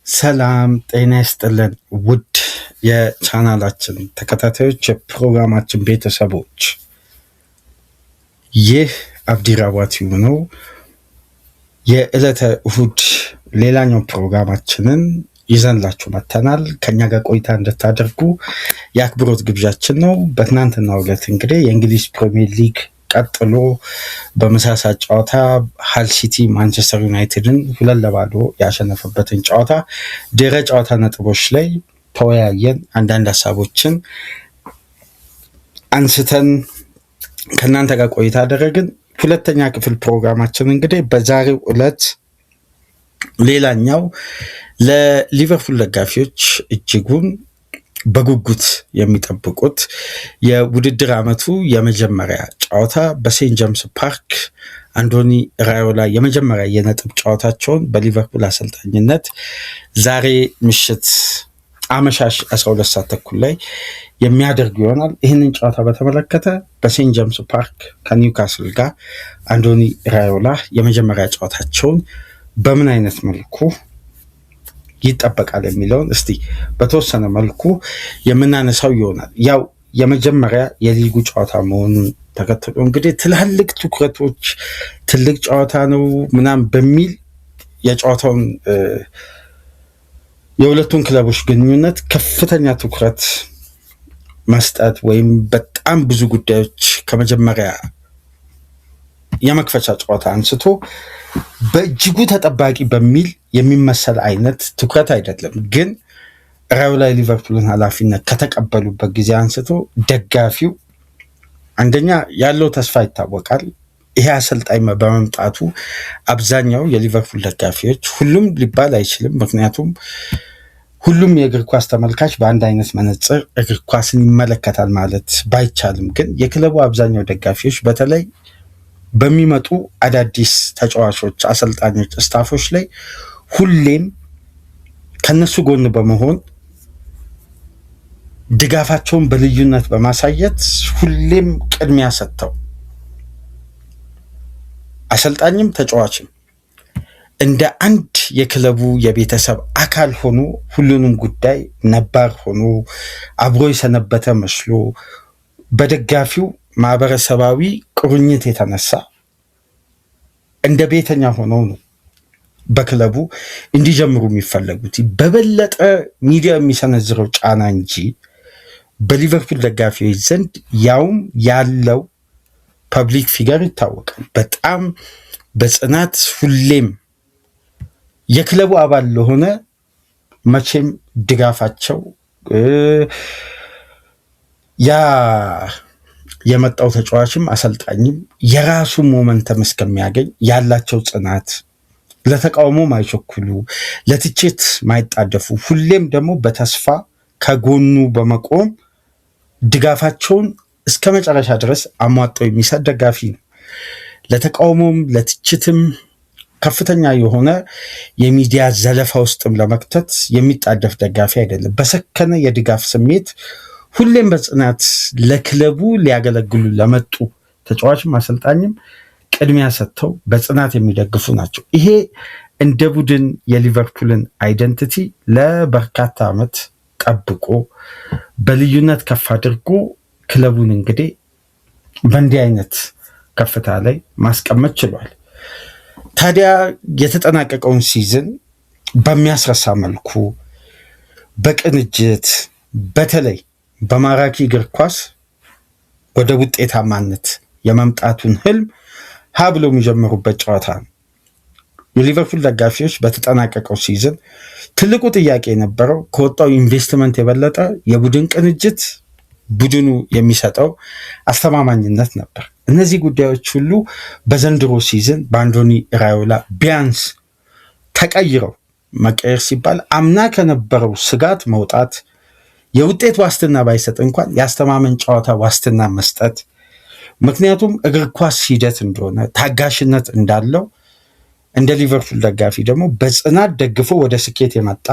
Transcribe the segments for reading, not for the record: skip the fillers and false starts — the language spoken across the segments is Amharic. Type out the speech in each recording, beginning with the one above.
ሰላም ጤና ይስጥልን ውድ የቻናላችን ተከታታዮች የፕሮግራማችን ቤተሰቦች ይህ አብዲራዋቲው ነው። የዕለተ እሁድ ሌላኛው ፕሮግራማችንን ይዘንላችሁ መጥተናል። ከኛ ጋር ቆይታ እንድታደርጉ የአክብሮት ግብዣችን ነው። በትናንትናው ዕለት እንግዲህ የእንግሊዝ ፕሪሚየር ሊግ ቀጥሎ በመሳሳ ጨዋታ ሃል ሲቲ ማንቸስተር ዩናይትድን 2-0 ያሸነፈበትን ጨዋታ ድረ ጨዋታ ነጥቦች ላይ ተወያየን። አንዳንድ ሀሳቦችን አንስተን ከእናንተ ጋር ቆይታ አደረግን። ሁለተኛ ክፍል ፕሮግራማችን እንግዲህ በዛሬው ዕለት ሌላኛው ለሊቨርፑል ደጋፊዎች እጅጉን በጉጉት የሚጠብቁት የውድድር ዓመቱ የመጀመሪያ ጨዋታ በሴንት ጄምስ ፓርክ አንዶኒ ራዮላ የመጀመሪያ የነጥብ ጨዋታቸውን በሊቨርፑል አሰልጣኝነት ዛሬ ምሽት አመሻሽ 12 ሰዓት ተኩል ላይ የሚያደርጉ ይሆናል። ይህንን ጨዋታ በተመለከተ በሴንት ጄምስ ፓርክ ከኒውካስል ጋር አንዶኒ ራዮላ የመጀመሪያ ጨዋታቸውን በምን አይነት መልኩ ይጠበቃል የሚለውን እስቲ በተወሰነ መልኩ የምናነሳው ይሆናል። ያው የመጀመሪያ የሊጉ ጨዋታ መሆኑን ተከትሎ እንግዲህ ትላልቅ ትኩረቶች ትልቅ ጨዋታ ነው ምናምን በሚል የጨዋታውን የሁለቱን ክለቦች ግንኙነት ከፍተኛ ትኩረት መስጠት ወይም በጣም ብዙ ጉዳዮች ከመጀመሪያ የመክፈቻ ጨዋታ አንስቶ በእጅጉ ተጠባቂ በሚል የሚመሰል አይነት ትኩረት አይደለም። ግን ራዮላ ሊቨርፑልን ኃላፊነት ከተቀበሉበት ጊዜ አንስቶ ደጋፊው አንደኛ ያለው ተስፋ ይታወቃል። ይሄ አሰልጣኝ በመምጣቱ አብዛኛው የሊቨርፑል ደጋፊዎች ሁሉም ሊባል አይችልም፣ ምክንያቱም ሁሉም የእግር ኳስ ተመልካች በአንድ አይነት መነጽር እግር ኳስን ይመለከታል ማለት ባይቻልም፣ ግን የክለቡ አብዛኛው ደጋፊዎች በተለይ በሚመጡ አዳዲስ ተጫዋቾች፣ አሰልጣኞች፣ ስታፎች ላይ ሁሌም ከነሱ ጎን በመሆን ድጋፋቸውን በልዩነት በማሳየት ሁሌም ቅድሚያ ሰጥተው አሰልጣኝም ተጫዋችም እንደ አንድ የክለቡ የቤተሰብ አካል ሆኖ ሁሉንም ጉዳይ ነባር ሆኖ አብሮ የሰነበተ መስሎ በደጋፊው ማህበረሰባዊ ቁርኝት የተነሳ እንደ ቤተኛ ሆነው ነው በክለቡ እንዲጀምሩ የሚፈለጉት። በበለጠ ሚዲያ የሚሰነዝረው ጫና እንጂ በሊቨርፑል ደጋፊዎች ዘንድ ያውም ያለው ፐብሊክ ፊገር ይታወቃል። በጣም በጽናት ሁሌም የክለቡ አባል ለሆነ መቼም ድጋፋቸው ያ የመጣው ተጫዋችም አሰልጣኝም የራሱ ሞመንተም እስከሚያገኝ ያላቸው ጽናት፣ ለተቃውሞ ማይቸኩሉ፣ ለትችት ማይጣደፉ፣ ሁሌም ደግሞ በተስፋ ከጎኑ በመቆም ድጋፋቸውን እስከ መጨረሻ ድረስ አሟጠው የሚሰጥ ደጋፊ ነው። ለተቃውሞም ለትችትም ከፍተኛ የሆነ የሚዲያ ዘለፋ ውስጥም ለመክተት የሚጣደፍ ደጋፊ አይደለም። በሰከነ የድጋፍ ስሜት ሁሌም በጽናት ለክለቡ ሊያገለግሉ ለመጡ ተጫዋችም አሰልጣኝም ቅድሚያ ሰጥተው በጽናት የሚደግፉ ናቸው። ይሄ እንደ ቡድን የሊቨርፑልን አይደንቲቲ ለበርካታ ዓመት ጠብቆ በልዩነት ከፍ አድርጎ ክለቡን እንግዲህ በእንዲህ አይነት ከፍታ ላይ ማስቀመጥ ችሏል። ታዲያ የተጠናቀቀውን ሲዝን በሚያስረሳ መልኩ በቅንጅት በተለይ በማራኪ እግር ኳስ ወደ ውጤታማነት የመምጣቱን ህልም ሀ ብሎ የሚጀምሩበት ጨዋታ ነው። የሊቨርፑል ደጋፊዎች በተጠናቀቀው ሲዝን ትልቁ ጥያቄ የነበረው ከወጣው ኢንቨስትመንት የበለጠ የቡድን ቅንጅት፣ ቡድኑ የሚሰጠው አስተማማኝነት ነበር። እነዚህ ጉዳዮች ሁሉ በዘንድሮ ሲዝን በአንዶኒ ራዮላ ቢያንስ ተቀይረው መቀየር ሲባል አምና ከነበረው ስጋት መውጣት፣ የውጤት ዋስትና ባይሰጥ እንኳን የአስተማመን ጨዋታ ዋስትና መስጠት። ምክንያቱም እግር ኳስ ሂደት እንደሆነ ታጋሽነት እንዳለው እንደ ሊቨርፑል ደጋፊ ደግሞ በጽናት ደግፎ ወደ ስኬት የመጣ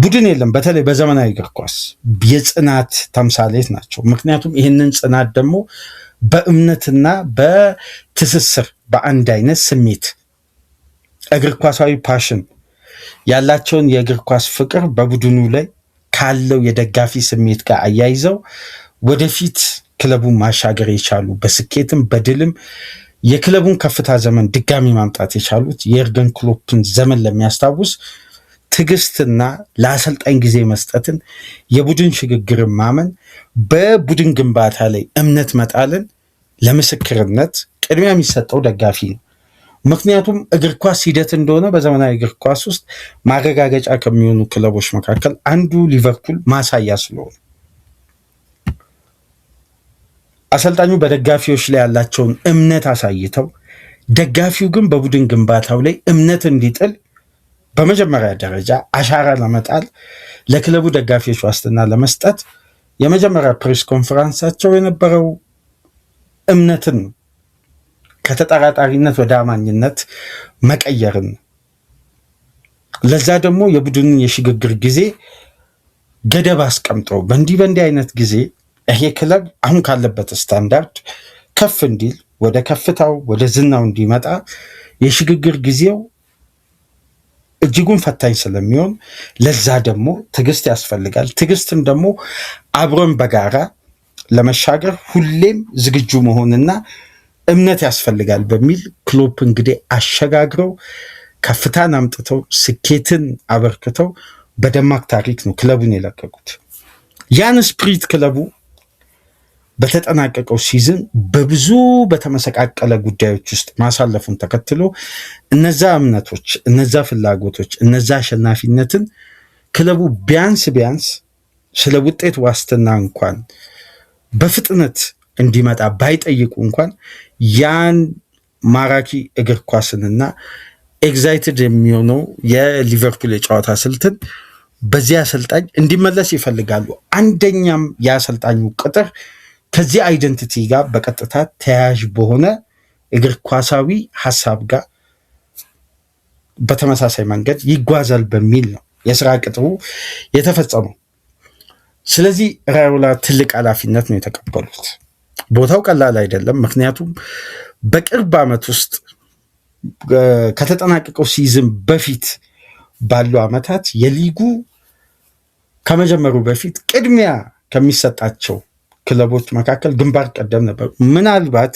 ቡድን የለም። በተለይ በዘመናዊ እግር ኳስ የጽናት ተምሳሌት ናቸው። ምክንያቱም ይህንን ጽናት ደግሞ በእምነትና በትስስር በአንድ አይነት ስሜት እግር ኳሳዊ ፓሽን ያላቸውን የእግር ኳስ ፍቅር በቡድኑ ላይ ካለው የደጋፊ ስሜት ጋር አያይዘው ወደፊት ክለቡን ማሻገር የቻሉ በስኬትም በድልም የክለቡን ከፍታ ዘመን ድጋሚ ማምጣት የቻሉት የኤርገን ክሎፕን ዘመን ለሚያስታውስ ትዕግስትና ለአሰልጣኝ ጊዜ መስጠትን፣ የቡድን ሽግግርን ማመን፣ በቡድን ግንባታ ላይ እምነት መጣልን ለምስክርነት ቅድሚያ የሚሰጠው ደጋፊ ነው። ምክንያቱም እግር ኳስ ሂደት እንደሆነ በዘመናዊ እግር ኳስ ውስጥ ማረጋገጫ ከሚሆኑ ክለቦች መካከል አንዱ ሊቨርፑል ማሳያ ስለሆነ አሰልጣኙ በደጋፊዎች ላይ ያላቸውን እምነት አሳይተው ደጋፊው ግን በቡድን ግንባታው ላይ እምነት እንዲጥል በመጀመሪያ ደረጃ አሻራ ለመጣል ለክለቡ ደጋፊዎች ዋስትና ለመስጠት የመጀመሪያ ፕሬስ ኮንፈረንሳቸው የነበረው እምነትን ከተጠራጣሪነት ወደ አማኝነት መቀየርን፣ ለዛ ደግሞ የቡድኑን የሽግግር ጊዜ ገደብ አስቀምጠው በእንዲህ አይነት ጊዜ ይሄ ክለብ አሁን ካለበት ስታንዳርድ ከፍ እንዲል ወደ ከፍታው ወደ ዝናው እንዲመጣ የሽግግር ጊዜው እጅጉን ፈታኝ ስለሚሆን ለዛ ደግሞ ትዕግስት ያስፈልጋል። ትዕግስትን ደግሞ አብሮን በጋራ ለመሻገር ሁሌም ዝግጁ መሆንና እምነት ያስፈልጋል በሚል ክሎፕ እንግዲህ አሸጋግረው ከፍታን አምጥተው ስኬትን አበርክተው በደማቅ ታሪክ ነው ክለቡን የለቀቁት። ያን ስፕሪት ክለቡ በተጠናቀቀው ሲዝን በብዙ በተመሰቃቀለ ጉዳዮች ውስጥ ማሳለፉን ተከትሎ እነዛ እምነቶች፣ እነዛ ፍላጎቶች፣ እነዛ አሸናፊነትን ክለቡ ቢያንስ ስለ ውጤት ዋስትና እንኳን በፍጥነት እንዲመጣ ባይጠይቁ እንኳን ያን ማራኪ እግር ኳስንና ኤግዛይትድ የሚሆነው የሊቨርፑል የጨዋታ ስልትን በዚህ አሰልጣኝ እንዲመለስ ይፈልጋሉ። አንደኛም የአሰልጣኙ ቅጥር ከዚህ አይደንቲቲ ጋር በቀጥታ ተያያዥ በሆነ እግር ኳሳዊ ሀሳብ ጋር በተመሳሳይ መንገድ ይጓዛል በሚል ነው የስራ ቅጥሩ የተፈጸመው። ስለዚህ ራዮላ ትልቅ ኃላፊነት ነው የተቀበሉት። ቦታው ቀላል አይደለም። ምክንያቱም በቅርብ ዓመት ውስጥ ከተጠናቀቀው ሲዝን በፊት ባሉ ዓመታት የሊጉ ከመጀመሩ በፊት ቅድሚያ ከሚሰጣቸው ክለቦች መካከል ግንባር ቀደም ነበሩ። ምናልባት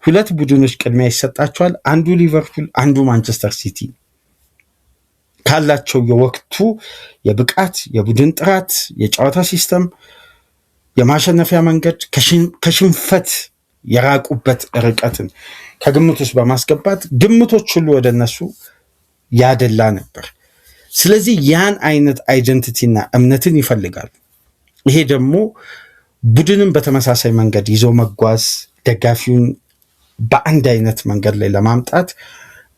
ሁለት ቡድኖች ቅድሚያ ይሰጣቸዋል። አንዱ ሊቨርፑል፣ አንዱ ማንቸስተር ሲቲ ካላቸው የወቅቱ የብቃት፣ የቡድን ጥራት፣ የጨዋታ ሲስተም፣ የማሸነፊያ መንገድ ከሽንፈት የራቁበት ርቀትን ከግምት ውስጥ በማስገባት ግምቶች ሁሉ ወደ እነሱ ያደላ ነበር። ስለዚህ ያን አይነት አይደንቲቲና እምነትን ይፈልጋሉ። ይሄ ደግሞ ቡድንን በተመሳሳይ መንገድ ይዞ መጓዝ፣ ደጋፊውን በአንድ አይነት መንገድ ላይ ለማምጣት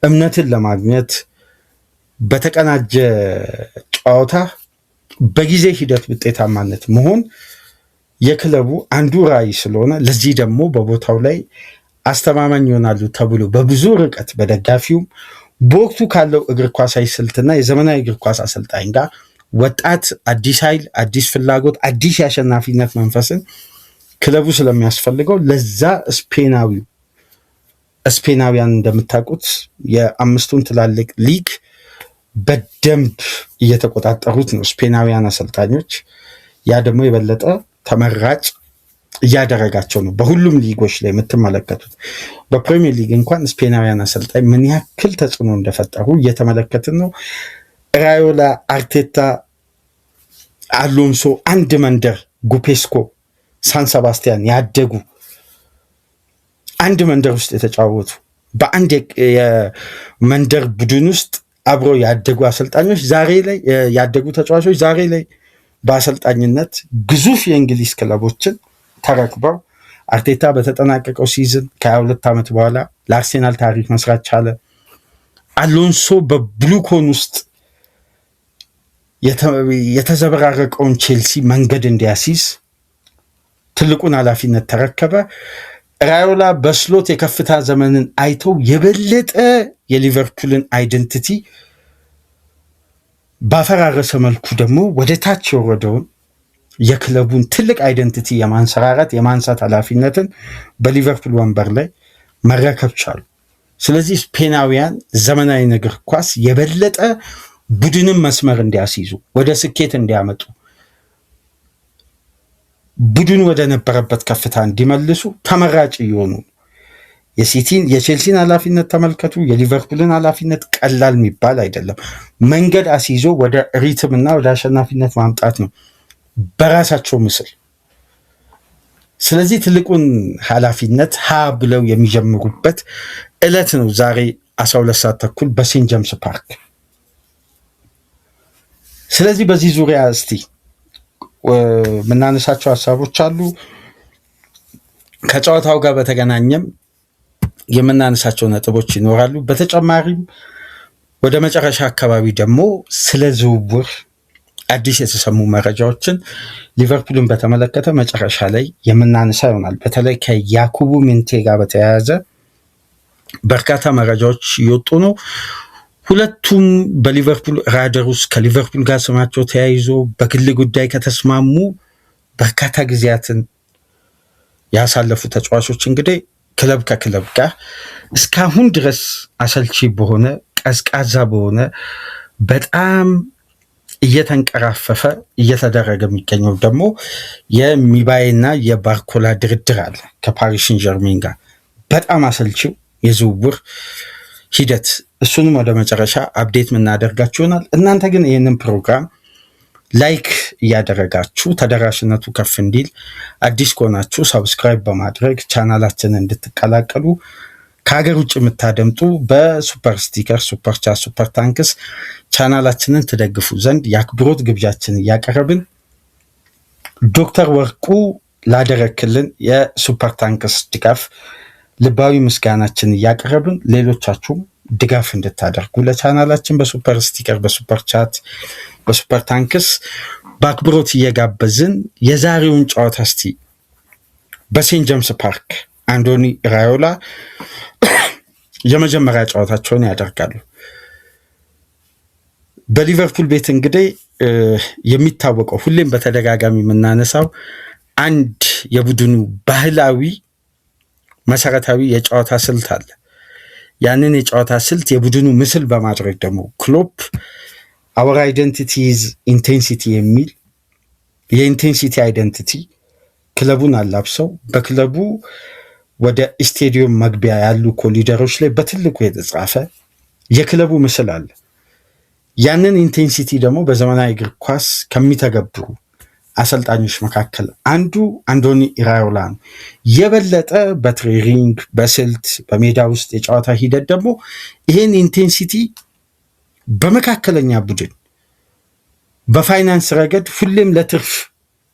እምነትን ለማግኘት በተቀናጀ ጨዋታ በጊዜ ሂደት ውጤታማነት መሆን የክለቡ አንዱ ራዕይ ስለሆነ ለዚህ ደግሞ በቦታው ላይ አስተማማኝ ይሆናሉ ተብሎ በብዙ ርቀት በደጋፊውም በወቅቱ ካለው እግር ኳሳዊ ስልትና የዘመናዊ እግር ኳስ አሰልጣኝ ጋር ወጣት አዲስ ኃይል፣ አዲስ ፍላጎት፣ አዲስ የአሸናፊነት መንፈስን ክለቡ ስለሚያስፈልገው ለዛ ስፔናውያን እንደምታውቁት የአምስቱን ትላልቅ ሊግ በደንብ እየተቆጣጠሩት ነው ስፔናውያን አሰልጣኞች። ያ ደግሞ የበለጠ ተመራጭ እያደረጋቸው ነው። በሁሉም ሊጎች ላይ የምትመለከቱት በፕሪሚየር ሊግ እንኳን ስፔናውያን አሰልጣኝ ምን ያክል ተጽዕኖ እንደፈጠሩ እየተመለከትን ነው። ራዮላ፣ አርቴታ፣ አሎንሶ አንድ መንደር ጉፔስኮ፣ ሳን ሰባስቲያን ያደጉ አንድ መንደር ውስጥ የተጫወቱ በአንድ የመንደር ቡድን ውስጥ አብሮ ያደጉ አሰልጣኞች ዛሬ ላይ ያደጉ ተጫዋቾች ዛሬ ላይ በአሰልጣኝነት ግዙፍ የእንግሊዝ ክለቦችን ተረክበው አርቴታ በተጠናቀቀው ሲዝን ከ22 ዓመት በኋላ ለአርሴናል ታሪክ መስራት ቻለ። አሎንሶ በብሉኮን ውስጥ የተዘበራረቀውን ቼልሲ መንገድ እንዲያሲዝ ትልቁን ኃላፊነት ተረከበ። ራዮላ በስሎት የከፍታ ዘመንን አይተው የበለጠ የሊቨርፑልን አይደንቲቲ ባፈራረሰ መልኩ ደግሞ ወደ ታች የወረደውን የክለቡን ትልቅ አይደንቲቲ የማንሳት ኃላፊነትን በሊቨርፑል ወንበር ላይ መረከብ ቻሉ። ስለዚህ ስፔናውያን ዘመናዊ እግር ኳስ የበለጠ ቡድንን መስመር እንዲያስይዙ ወደ ስኬት እንዲያመጡ ቡድኑ ወደ ነበረበት ከፍታ እንዲመልሱ ተመራጭ እየሆኑ የቼልሲን ኃላፊነት ተመልከቱ። የሊቨርፑልን ኃላፊነት ቀላል የሚባል አይደለም። መንገድ አስይዞ ወደ ሪትም እና ወደ አሸናፊነት ማምጣት ነው በራሳቸው ምስል። ስለዚህ ትልቁን ኃላፊነት ብለው የሚጀምሩበት ዕለት ነው ዛሬ 12 ሰዓት ተኩል በሴንት ጀምስ ፓርክ። ስለዚህ በዚህ ዙሪያ እስቲ የምናነሳቸው ሀሳቦች አሉ። ከጨዋታው ጋር በተገናኘም የምናነሳቸው ነጥቦች ይኖራሉ። በተጨማሪም ወደ መጨረሻ አካባቢ ደግሞ ስለ ዝውውር አዲስ የተሰሙ መረጃዎችን ሊቨርፑልን በተመለከተ መጨረሻ ላይ የምናነሳ ይሆናል። በተለይ ከያኩቡ ሚንቴ ጋር በተያያዘ በርካታ መረጃዎች እየወጡ ነው። ሁለቱም በሊቨርፑል ራደር ውስጥ ከሊቨርፑል ጋር ስማቸው ተያይዞ በግል ጉዳይ ከተስማሙ በርካታ ጊዜያትን ያሳለፉ ተጫዋቾች እንግዲህ ክለብ ከክለብ ጋር እስካሁን ድረስ አሰልቺ በሆነ ቀዝቃዛ በሆነ በጣም እየተንቀራፈፈ እየተደረገ የሚገኘው ደግሞ የሚባይና የባርኮላ ድርድር አለ ከፓሪስ ሴን ጀርሜን ጋር በጣም አሰልቺው የዝውውር ሂደት። እሱንም ወደ መጨረሻ አፕዴት የምናደርጋችሁ ይሆናል። እናንተ ግን ይህንን ፕሮግራም ላይክ እያደረጋችሁ ተደራሽነቱ ከፍ እንዲል አዲስ ከሆናችሁ ሰብስክራይብ በማድረግ ቻናላችንን እንድትቀላቀሉ ከሀገር ውጭ የምታደምጡ በሱፐር ስቲከር፣ ሱፐር ቻት፣ ሱፐር ታንክስ ቻናላችንን ትደግፉ ዘንድ የአክብሮት ግብዣችን እያቀረብን ዶክተር ወርቁ ላደረክልን የሱፐር ታንክስ ድጋፍ ልባዊ ምስጋናችን እያቀረብን ሌሎቻችሁም ድጋፍ እንድታደርጉ ለቻናላችን በሱፐር ስቲከር፣ በሱፐር ቻት፣ በሱፐር ታንክስ በአክብሮት እየጋበዝን የዛሬውን ጨዋታ እስቲ በሴንት ጀምስ ፓርክ አንዶኒ ራዮላ የመጀመሪያ ጨዋታቸውን ያደርጋሉ። በሊቨርፑል ቤት እንግዲህ የሚታወቀው ሁሌም በተደጋጋሚ የምናነሳው አንድ የቡድኑ ባህላዊ መሰረታዊ የጨዋታ ስልት አለ። ያንን የጨዋታ ስልት የቡድኑ ምስል በማድረግ ደግሞ ክሎፕ አወር አይደንቲቲ ኢዝ ኢንቴንሲቲ የሚል የኢንቴንሲቲ አይደንቲቲ ክለቡን አላብሰው በክለቡ ወደ ስቴዲየም መግቢያ ያሉ ኮሊደሮች ላይ በትልቁ የተጻፈ የክለቡ ምስል አለ። ያንን ኢንቴንሲቲ ደግሞ በዘመናዊ እግር ኳስ ከሚተገብሩ አሰልጣኞች መካከል አንዱ አንዶኒ ኢራዮላ ነው። የበለጠ በትሬኒንግ በስልት በሜዳ ውስጥ የጨዋታ ሂደት ደግሞ ይሄን ኢንቴንሲቲ በመካከለኛ ቡድን በፋይናንስ ረገድ ሁሌም ለትርፍ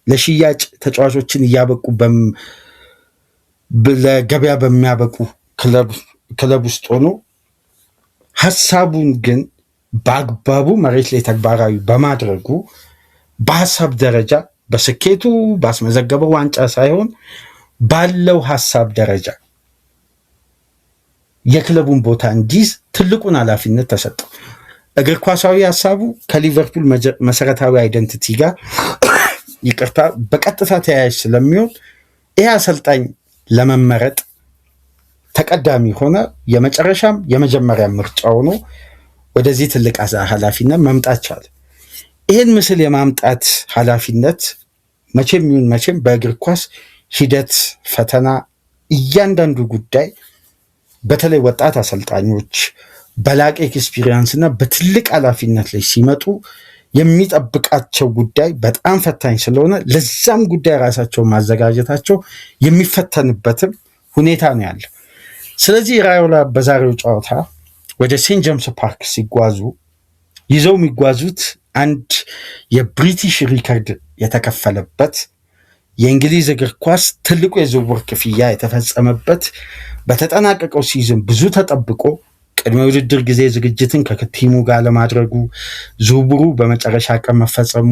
ለሽያጭ ተጫዋቾችን እያበቁ ለገበያ በሚያበቁ ክለብ ውስጥ ሆኖ ሀሳቡን ግን በአግባቡ መሬት ላይ ተግባራዊ በማድረጉ በሀሳብ ደረጃ በስኬቱ ባስመዘገበው ዋንጫ ሳይሆን ባለው ሀሳብ ደረጃ የክለቡን ቦታ እንዲይዝ ትልቁን ኃላፊነት ተሰጠው። እግር ኳሳዊ ሀሳቡ ከሊቨርፑል መሰረታዊ አይደንቲቲ ጋር በቀጥታ ተያያዥ ስለሚሆን ይህ አሰልጣኝ ለመመረጥ ተቀዳሚ ሆነ። የመጨረሻም የመጀመሪያ ምርጫ ሆኖ ወደዚህ ትልቅ ኃላፊነት መምጣት ቻለ። ይህን ምስል የማምጣት ኃላፊነት መቼም ይሁን መቼም በእግር ኳስ ሂደት ፈተና እያንዳንዱ ጉዳይ በተለይ ወጣት አሰልጣኞች በላቀ ኤክስፒሪየንስ እና በትልቅ ኃላፊነት ላይ ሲመጡ የሚጠብቃቸው ጉዳይ በጣም ፈታኝ ስለሆነ ለዛም ጉዳይ ራሳቸውን ማዘጋጀታቸው የሚፈተንበትም ሁኔታ ነው ያለው። ስለዚህ ራዮላ በዛሬው ጨዋታ ወደ ሴንት ጀምስ ፓርክ ሲጓዙ ይዘው የሚጓዙት አንድ የብሪቲሽ ሪከርድ የተከፈለበት የእንግሊዝ እግር ኳስ ትልቁ የዝውውር ክፍያ የተፈጸመበት በተጠናቀቀው ሲዝን ብዙ ተጠብቆ ቅድመ ውድድር ጊዜ ዝግጅትን ከቲሙ ጋር ለማድረጉ ዝውውሩ በመጨረሻ ቀን መፈጸሙ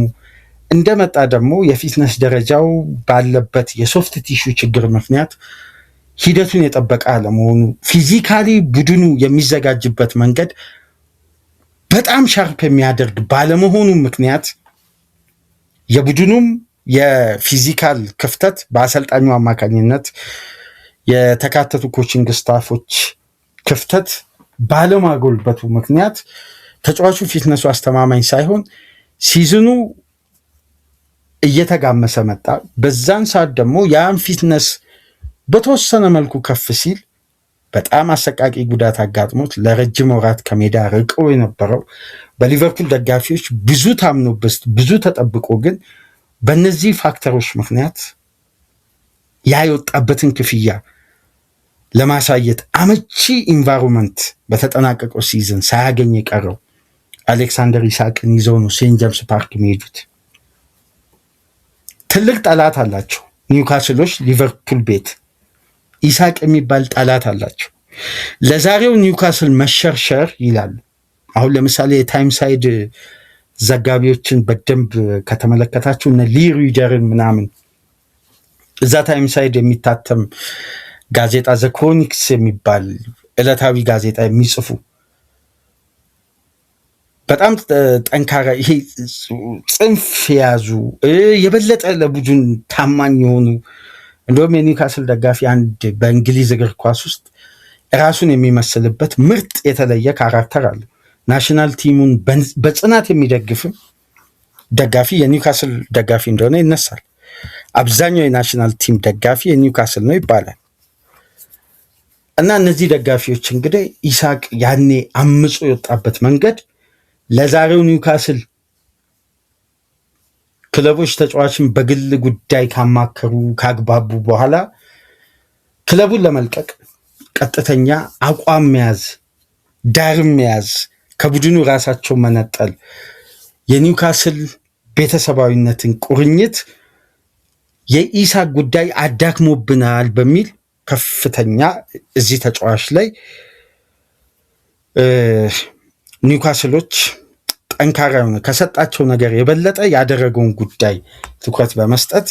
እንደመጣ ደግሞ የፊትነስ ደረጃው ባለበት የሶፍት ቲሹ ችግር ምክንያት ሂደቱን የጠበቀ አለመሆኑ ፊዚካሊ ቡድኑ የሚዘጋጅበት መንገድ በጣም ሻርፕ የሚያደርግ ባለመሆኑ ምክንያት የቡድኑም የፊዚካል ክፍተት በአሰልጣኙ አማካኝነት የተካተቱ ኮቺንግ ስታፎች ክፍተት ባለማጎልበቱ ምክንያት ተጫዋቹ ፊትነሱ አስተማማኝ ሳይሆን ሲዝኑ እየተጋመሰ መጣ። በዛን ሰዓት ደግሞ ያን ፊትነስ በተወሰነ መልኩ ከፍ ሲል በጣም አሰቃቂ ጉዳት አጋጥሞት ለረጅም ወራት ከሜዳ ርቀው የነበረው በሊቨርፑል ደጋፊዎች ብዙ ታምኖበት ብዙ ተጠብቆ ግን በእነዚህ ፋክተሮች ምክንያት ያ የወጣበትን ክፍያ ለማሳየት አመቺ ኢንቫይሮንመንት በተጠናቀቀው ሲዝን ሳያገኝ የቀረው አሌክሳንደር ኢሳቅን ይዘው ነው ሴንት ጄምስ ፓርክ የሚሄዱት። ትልቅ ጠላት አላቸው ኒውካስሎች ሊቨርፑል ቤት ኢሳቅ የሚባል ጠላት አላቸው። ለዛሬው ኒውካስል መሸርሸር ይላሉ። አሁን ለምሳሌ የታይም ሳይድ ዘጋቢዎችን በደንብ ከተመለከታችሁ እነ ሊ ሪደርን ምናምን እዛ ታይም ሳይድ የሚታተም ጋዜጣ ዘ ክሮኒክስ የሚባል ዕለታዊ ጋዜጣ የሚጽፉ በጣም ጠንካራ ይሄ ጽንፍ የያዙ የበለጠ ለቡድን ታማኝ የሆኑ እንደውም የኒውካስል ደጋፊ አንድ በእንግሊዝ እግር ኳስ ውስጥ ራሱን የሚመስልበት ምርጥ የተለየ ካራክተር አለ። ናሽናል ቲሙን በጽናት የሚደግፍም ደጋፊ የኒውካስል ደጋፊ እንደሆነ ይነሳል። አብዛኛው የናሽናል ቲም ደጋፊ የኒውካስል ነው ይባላል። እና እነዚህ ደጋፊዎች እንግዲህ ኢሳቅ ያኔ አምጾ የወጣበት መንገድ ለዛሬው ኒውካስል ክለቦች ተጫዋችን በግል ጉዳይ ካማከሩ ካግባቡ በኋላ ክለቡን ለመልቀቅ ቀጥተኛ አቋም መያዝ፣ ዳርም መያዝ፣ ከቡድኑ ራሳቸው መነጠል የኒውካስል ቤተሰባዊነትን ቁርኝት የኢሳቅ ጉዳይ አዳክሞብናል በሚል ከፍተኛ እዚህ ተጫዋች ላይ ኒውካስሎች ጠንካራ የሆነ ከሰጣቸው ነገር የበለጠ ያደረገውን ጉዳይ ትኩረት በመስጠት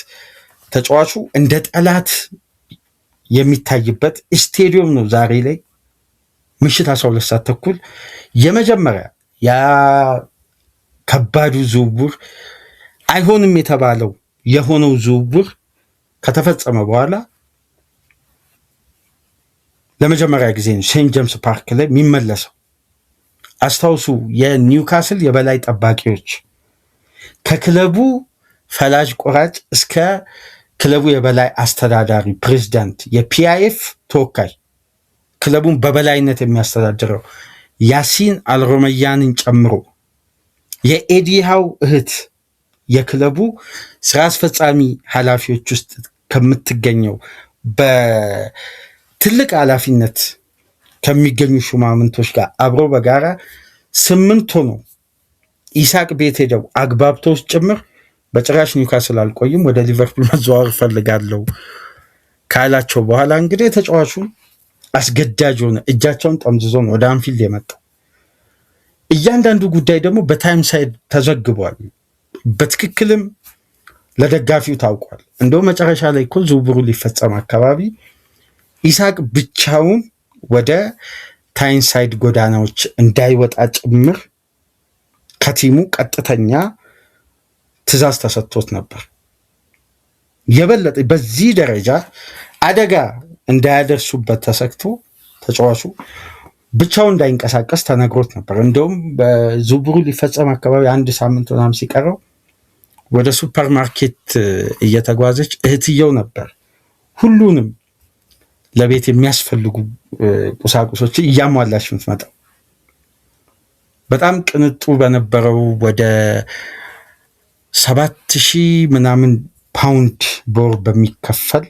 ተጫዋቹ እንደ ጠላት የሚታይበት ስቴዲየም ነው። ዛሬ ላይ ምሽት 12 ሰዓት ተኩል የመጀመሪያ ያ ከባዱ ዝውውር አይሆንም የተባለው የሆነው ዝውውር ከተፈጸመ በኋላ ለመጀመሪያ ጊዜ ነው ሴንት ጄምስ ፓርክ ላይ የሚመለሰው። አስታውሱ፣ የኒውካስል የበላይ ጠባቂዎች ከክለቡ ፈላጅ ቆራጭ እስከ ክለቡ የበላይ አስተዳዳሪ ፕሬዝዳንት፣ የፒአይኤፍ ተወካይ ክለቡን በበላይነት የሚያስተዳድረው ያሲን አልሮመያንን ጨምሮ የኤዲሃው እህት የክለቡ ስራ አስፈጻሚ ኃላፊዎች ውስጥ ከምትገኘው በትልቅ ኃላፊነት ከሚገኙ ሹማምንቶች ጋር አብረው በጋራ 8 ሆኖ ኢሳቅ ቤት ሄደው አግባብተው ጭምር በጭራሽ ኒውካስል አልቆይም ወደ ሊቨርፑል መዘዋወር ፈልጋለሁ ካላቸው በኋላ እንግዲህ ተጫዋቹ አስገዳጅ ሆነ እጃቸውን ጠምዝዞ ነው ወደ አንፊልድ የመጣው። እያንዳንዱ ጉዳይ ደግሞ በታይም ሳይድ ተዘግቧል። በትክክልም ለደጋፊው ታውቋል። እንደው መጨረሻ ላይ እኮ ዝውውሩ ሊፈጸም አካባቢ ኢሳቅ ብቻውን ወደ ታይም ሳይድ ጎዳናዎች እንዳይወጣ ጭምር ከቲሙ ቀጥተኛ ትዕዛዝ ተሰጥቶት ነበር። የበለጠ በዚህ ደረጃ አደጋ እንዳያደርሱበት ተሰክቶ ተጫዋቹ ብቻውን እንዳይንቀሳቀስ ተነግሮት ነበር። እንደውም በዝውውሩ ሊፈጸም አካባቢ 1 ሳምንት ምናምን ሲቀረው ወደ ሱፐር ማርኬት እየተጓዘች እህትየው ነበር ሁሉንም ለቤት የሚያስፈልጉ ቁሳቁሶች እያሟላች የምትመጣው። በጣም ቅንጡ በነበረው ወደ 7,000 ምናምን ፓውንድ በወር በሚከፈል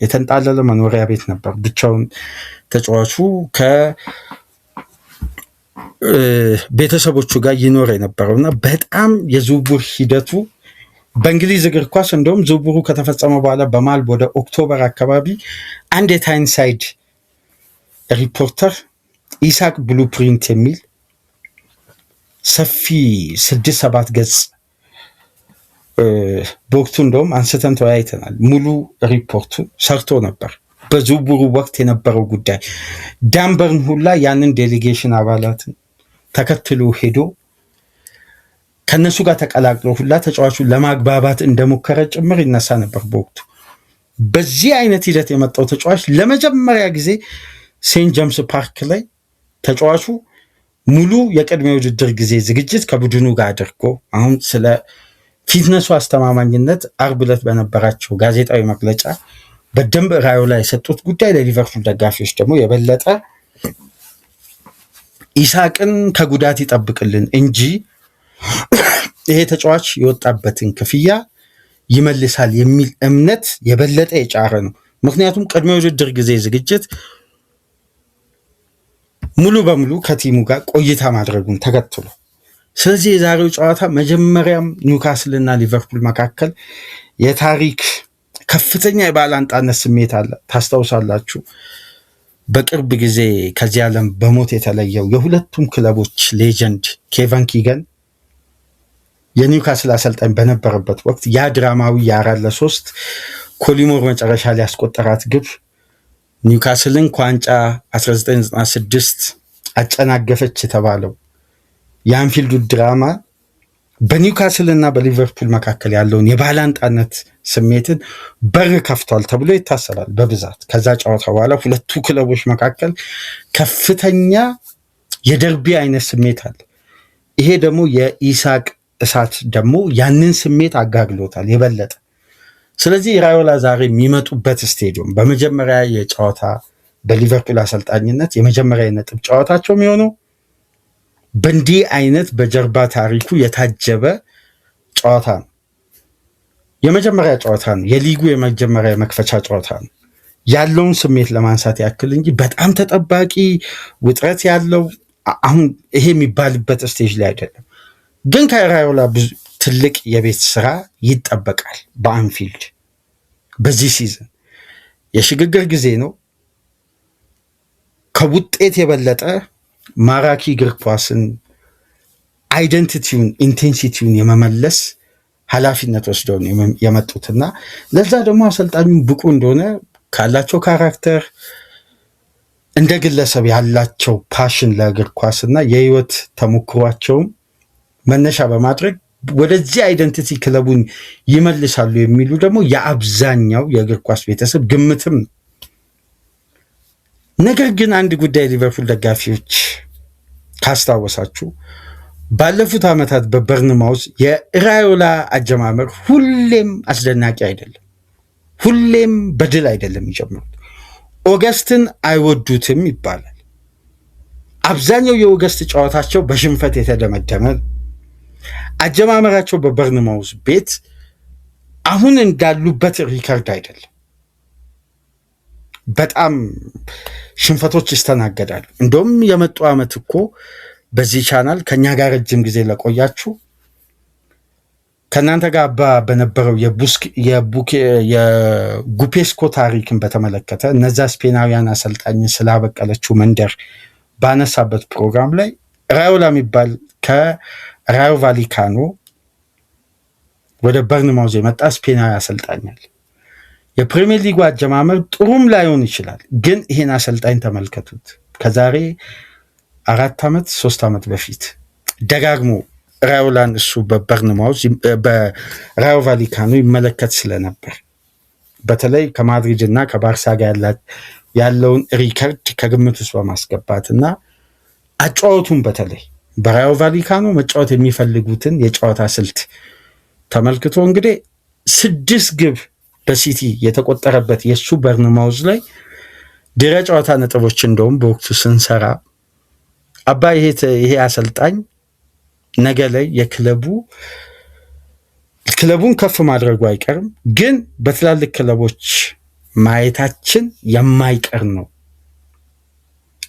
የተንጣለለ መኖሪያ ቤት ነበር ብቻውን ተጫዋቹ ከቤተሰቦቹ ጋር ይኖር የነበረው እና በጣም የዝውውር ሂደቱ በእንግሊዝ እግር ኳስ እንደውም ዝውውሩ ከተፈጸመ በኋላ በማል ወደ ኦክቶበር አካባቢ አንድ የታይም ሳይድ ሪፖርተር ኢሳቅ ብሉፕሪንት የሚል ሰፊ 6-7 ገጽ በወቅቱ እንደውም አንስተን ተወያይተናል። ሙሉ ሪፖርቱ ሰርቶ ነበር በዝውውሩ ወቅት የነበረው ጉዳይ። ዳንበርን ሁላ ያንን ዴሌጌሽን አባላትን ተከትሎ ሄዶ ከነሱ ጋር ተቀላቅሎ ሁላ ተጫዋቹን ለማግባባት እንደሞከረ ጭምር ይነሳ ነበር በወቅቱ። በዚህ አይነት ሂደት የመጣው ተጫዋች ለመጀመሪያ ጊዜ ሴንት ጄምስ ፓርክ ላይ ተጫዋቹ ሙሉ የቅድመ ውድድር ጊዜ ዝግጅት ከቡድኑ ጋር አድርጎ አሁን ስለ ፊትነሱ አስተማማኝነት አርብ ዕለት በነበራቸው ጋዜጣዊ መግለጫ በደንብ ራዮላ የሰጡት ጉዳይ ለሊቨርፑል ደጋፊዎች ደግሞ የበለጠ ኢሳቅን ከጉዳት ይጠብቅልን እንጂ ይሄ ተጫዋች የወጣበትን ክፍያ ይመልሳል የሚል እምነት የበለጠ የጫረ ነው። ምክንያቱም ቅድመ ውድድር ጊዜ ዝግጅት ሙሉ በሙሉ ከቲሙ ጋር ቆይታ ማድረጉን ተከትሎ፣ ስለዚህ የዛሬው ጨዋታ መጀመሪያም ኒውካስልና ሊቨርፑል መካከል የታሪክ ከፍተኛ የባላንጣነት ስሜት አለ። ታስታውሳላችሁ በቅርብ ጊዜ ከዚህ ዓለም በሞት የተለየው የሁለቱም ክለቦች ሌጀንድ ኬቨን ኪገን የኒውካስል አሰልጣኝ በነበረበት ወቅት ያ ድራማዊ የ4-3 ኮሊሞር መጨረሻ ላይ ያስቆጠራት ግብ ኒውካስልን ከዋንጫ 1996 አጨናገፈች የተባለው የአንፊልዱ ድራማ በኒውካስልና በሊቨርፑል መካከል ያለውን የባላንጣነት ስሜትን በር ከፍቷል ተብሎ ይታሰባል በብዛት። ከዛ ጨዋታ በኋላ ሁለቱ ክለቦች መካከል ከፍተኛ የደርቢ አይነት ስሜት አለ። ይሄ ደግሞ የኢሳቅ እሳት ደግሞ ያንን ስሜት አጋግሎታል የበለጠ። ስለዚህ ራዮላ ዛሬ የሚመጡበት ስቴዲየም በመጀመሪያ የጨዋታ በሊቨርፑል አሰልጣኝነት የመጀመሪያ የነጥብ ጨዋታቸው የሚሆነው በእንዲህ አይነት በጀርባ ታሪኩ የታጀበ ጨዋታ ነው። የመጀመሪያ ጨዋታ ነው። የሊጉ የመጀመሪያ የመክፈቻ ጨዋታ ነው። ያለውን ስሜት ለማንሳት ያክል እንጂ በጣም ተጠባቂ ውጥረት ያለው አሁን ይሄ የሚባልበት ስቴጅ ላይ አይደለም። ግን ከራዮላ ብዙ ትልቅ የቤት ስራ ይጠበቃል። በአንፊልድ በዚህ ሲዝን የሽግግር ጊዜ ነው። ከውጤት የበለጠ ማራኪ እግር ኳስን አይደንቲቲውን ኢንቴንሲቲውን የመመለስ ኃላፊነት ወስደው የመጡትና ለዛ ደግሞ አሰልጣኙ ብቁ እንደሆነ ካላቸው ካራክተር እንደ ግለሰብ ያላቸው ፓሽን ለእግር ኳስና የህይወት ተሞክሯቸውም መነሻ በማድረግ ወደዚህ አይደንቲቲ ክለቡን ይመልሳሉ የሚሉ ደግሞ የአብዛኛው የእግር ኳስ ቤተሰብ ግምትም ነው። ነገር ግን አንድ ጉዳይ ሊቨርፑል ደጋፊዎች ካስታወሳችሁ ባለፉት ዓመታት በበርንማውዝ የራዮላ አጀማመር ሁሌም አስደናቂ አይደለም። ሁሌም በድል አይደለም የሚጀምሩት። ኦገስትን አይወዱትም ይባላል። አብዛኛው የኦገስት ጨዋታቸው በሽንፈት የተደመደመ አጀማመራቸው በበርንማውዝ ቤት አሁን እንዳሉበት ሪከርድ አይደለም። በጣም ሽንፈቶች ይስተናገዳሉ። እንደውም የመጡ ዓመት እኮ በዚህ ቻናል ከኛ ጋር ረጅም ጊዜ ለቆያችሁ ከእናንተ ጋር በነበረው የጉፔስኮ ታሪክን በተመለከተ እነዛ ስፔናውያን አሰልጣኝ ስላበቀለችው መንደር ባነሳበት ፕሮግራም ላይ ራዮላ የሚባል ከራዮ ቫሊካኖ ወደ በርንማውዝ የመጣ ስፔናዊ አሰልጣኛል። የፕሪሚየር ሊጉ አጀማመር ጥሩም ላይሆን ይችላል፣ ግን ይሄን አሰልጣኝ ተመልከቱት። ከዛሬ 3 ዓመት በፊት ደጋግሞ ራዮላን እሱ በበርንማውዝ በራዮ ቫሊካኖ ይመለከት ስለነበር በተለይ ከማድሪድ እና ከባርሳ ጋር ያለውን ሪከርድ ከግምት ውስጥ በማስገባት እና አጫወቱን በተለይ በራዮ ቫሊካኖ መጫወት የሚፈልጉትን የጨዋታ ስልት ተመልክቶ እንግዲህ 6 ግብ በሲቲ የተቆጠረበት የሱ በርንማውዝ ላይ ድረ ጨዋታ ነጥቦች እንደውም በወቅቱ ስንሰራ አባ ይሄ አሰልጣኝ ነገ ላይ ክለቡን ከፍ ማድረጉ አይቀርም፣ ግን በትላልቅ ክለቦች ማየታችን የማይቀር ነው።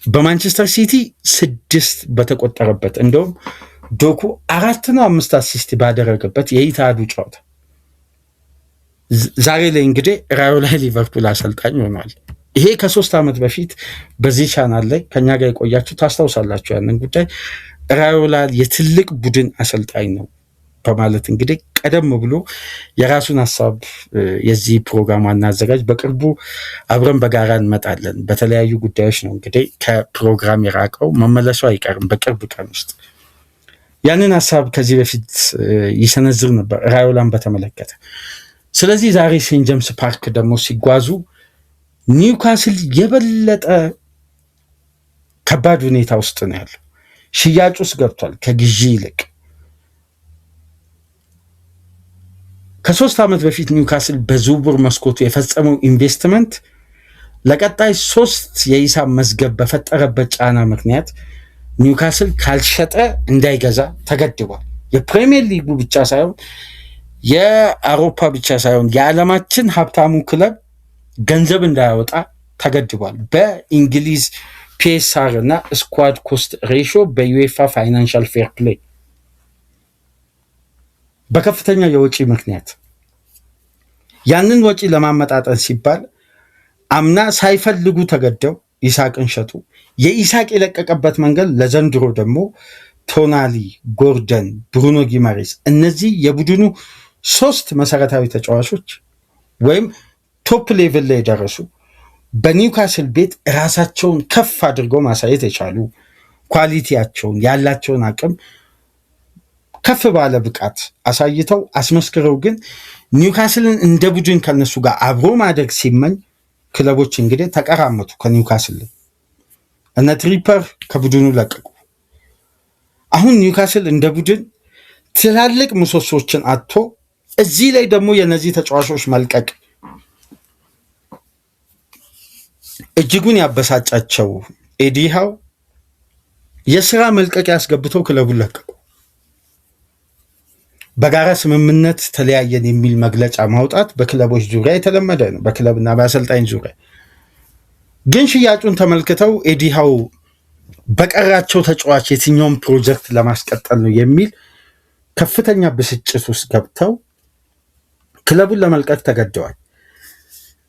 በማንቸስተር ሲቲ 6 በተቆጠረበት እንደውም ዶኩ 4 ነው 5 አሲስት ባደረገበት የኢታዱ ጨዋታ ዛሬ ላይ እንግዲህ ራዮላ ሊቨርፑል አሰልጣኝ ሆኗል። ይሄ ከ3 ዓመት በፊት በዚህ ቻናል ላይ ከኛ ጋር የቆያችሁ ታስታውሳላችሁ ያንን ጉዳይ። ራዮላ የትልቅ ቡድን አሰልጣኝ ነው በማለት እንግዲህ ቀደም ብሎ የራሱን ሀሳብ የዚህ ፕሮግራም ዋና አዘጋጅ በቅርቡ አብረን በጋራ እንመጣለን በተለያዩ ጉዳዮች ነው እንግዲህ ከፕሮግራም የራቀው መመለሱ አይቀርም በቅርብ ቀን ውስጥ። ያንን ሀሳብ ከዚህ በፊት ይሰነዝር ነበር ራዮላን በተመለከተ። ስለዚህ ዛሬ ሴንት ጄምስ ፓርክ ደግሞ ሲጓዙ ኒውካስል የበለጠ ከባድ ሁኔታ ውስጥ ነው ያለው። ሽያጭ ውስጥ ገብቷል ከግዢ ይልቅ። ከ3 ዓመት በፊት ኒውካስል በዝውውር መስኮቱ የፈጸመው ኢንቨስትመንት ለቀጣይ 3 የሂሳብ መዝገብ በፈጠረበት ጫና ምክንያት ኒውካስል ካልሸጠ እንዳይገዛ ተገድቧል። የፕሪሚየር ሊጉ ብቻ ሳይሆን የአውሮፓ ብቻ ሳይሆን የዓለማችን ሀብታሙ ክለብ ገንዘብ እንዳያወጣ ተገድቧል። በእንግሊዝ ፒኤስአር እና ስኳድ ኮስት ሬሽዮ በዩኤፋ ፋይናንሻል ፌር ፕሌይ በከፍተኛ የወጪ ምክንያት ያንን ወጪ ለማመጣጠን ሲባል አምና ሳይፈልጉ ተገደው ኢሳቅን ሸጡ። የኢሳቅ የለቀቀበት መንገድ ለዘንድሮ ደግሞ ቶናሊ፣ ጎርደን፣ ብሩኖ ጊማሬስ እነዚህ የቡድኑ 3 መሰረታዊ ተጫዋቾች ወይም ቶፕ ሌቭል ላይ የደረሱ በኒውካስል ቤት ራሳቸውን ከፍ አድርገው ማሳየት የቻሉ ኳሊቲያቸውን ያላቸውን አቅም ከፍ ባለ ብቃት አሳይተው አስመስክረው ግን ኒውካስልን እንደ ቡድን ከነሱ ጋር አብሮ ማደግ ሲመኝ ክለቦች እንግዲህ ተቀራመቱ ከኒውካስል። እነ ትሪፐር ከቡድኑ ለቀቁ። አሁን ኒውካስል እንደ ቡድን ትላልቅ ምሰሶችን አጥቶ እዚህ ላይ ደግሞ የነዚህ ተጫዋቾች መልቀቅ እጅጉን ያበሳጫቸው ኤዲ ሃው የስራ መልቀቂያ ያስገብተው ክለቡን ለቀቁ። በጋራ ስምምነት ተለያየን የሚል መግለጫ ማውጣት በክለቦች ዙሪያ የተለመደ ነው፣ በክለብና በአሰልጣኝ ዙሪያ። ግን ሽያጩን ተመልክተው ኤዲ ሃው በቀራቸው ተጫዋች የትኛውን ፕሮጀክት ለማስቀጠል ነው የሚል ከፍተኛ ብስጭት ውስጥ ገብተው ክለቡን ለመልቀቅ ተገደዋል።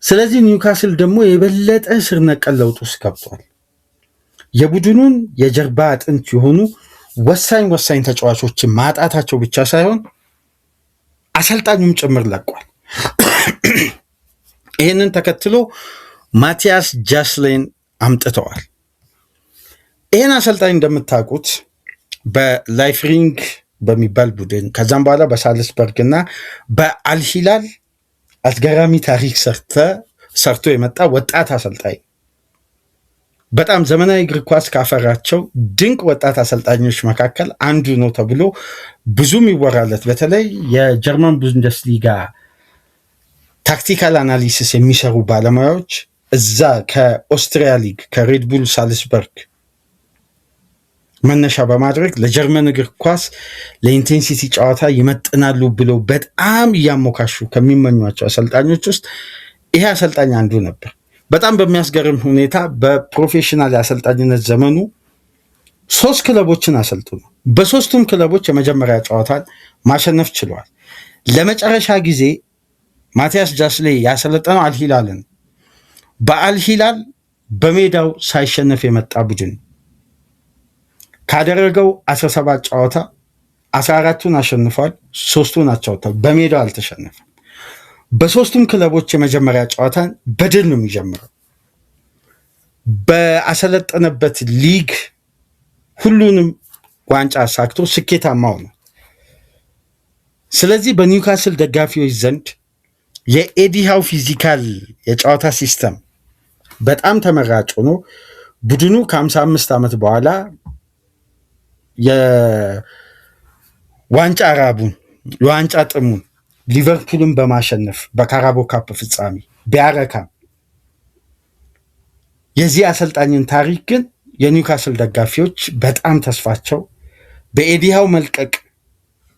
ስለዚህ ኒውካስል ደግሞ የበለጠ ስር ነቀል ለውጥ ውስጥ ገብቷል። የቡድኑን የጀርባ አጥንት የሆኑ ወሳኝ ተጫዋቾችን ማጣታቸው ብቻ ሳይሆን አሰልጣኙም ጭምር ለቋል። ይህንን ተከትሎ ማቲያስ ጃስሌን አምጥተዋል። ይህን አሰልጣኝ እንደምታውቁት በላይፍሪንግ በሚባል ቡድን ከዛም በኋላ በሳልስበርግ እና በአልሂላል አስገራሚ ታሪክ ሰርቶ የመጣ ወጣት አሰልጣኝ፣ በጣም ዘመናዊ እግር ኳስ ካፈራቸው ድንቅ ወጣት አሰልጣኞች መካከል አንዱ ነው ተብሎ ብዙም ይወራለት። በተለይ የጀርመን ቡንደስሊጋ ታክቲካል አናሊሲስ የሚሰሩ ባለሙያዎች እዛ ከኦስትሪያ ሊግ ከሬድቡል ሳልስበርግ መነሻ በማድረግ ለጀርመን እግር ኳስ ለኢንቴንሲቲ ጨዋታ ይመጥናሉ ብለው በጣም እያሞካሹ ከሚመኟቸው አሰልጣኞች ውስጥ ይሄ አሰልጣኝ አንዱ ነበር። በጣም በሚያስገርም ሁኔታ በፕሮፌሽናል የአሰልጣኝነት ዘመኑ 3 ክለቦችን አሰልጥኖ በ3ቱም ክለቦች የመጀመሪያ ጨዋታን ማሸነፍ ችሏል። ለመጨረሻ ጊዜ ማቲያስ ጃስሌ ያሰለጠነው አልሂላልን። በአልሂላል በሜዳው ሳይሸነፍ የመጣ ቡድን ካደረገው 17 ጨዋታ 14ቱን አሸንፏል፣ 3ቱን አቻውቷል። በሜዳው አልተሸነፈም። በ3ቱም ክለቦች የመጀመሪያ ጨዋታን በድል ነው የሚጀምረው። በአሰለጠነበት ሊግ ሁሉንም ዋንጫ አሳክቶ ስኬታማው ነው። ስለዚህ በኒውካስል ደጋፊዎች ዘንድ የኤዲ ሃው ፊዚካል የጨዋታ ሲስተም በጣም ተመራጭ ሆኖ ቡድኑ ከ55 ዓመት በኋላ የዋንጫ ራቡን የዋንጫ ጥሙን ሊቨርፑልን በማሸነፍ በካራቦ ካፕ ፍጻሜ ቢያረካም የዚህ አሰልጣኝን ታሪክ ግን የኒውካስል ደጋፊዎች በጣም ተስፋቸው በኤዲ ሃው መልቀቅ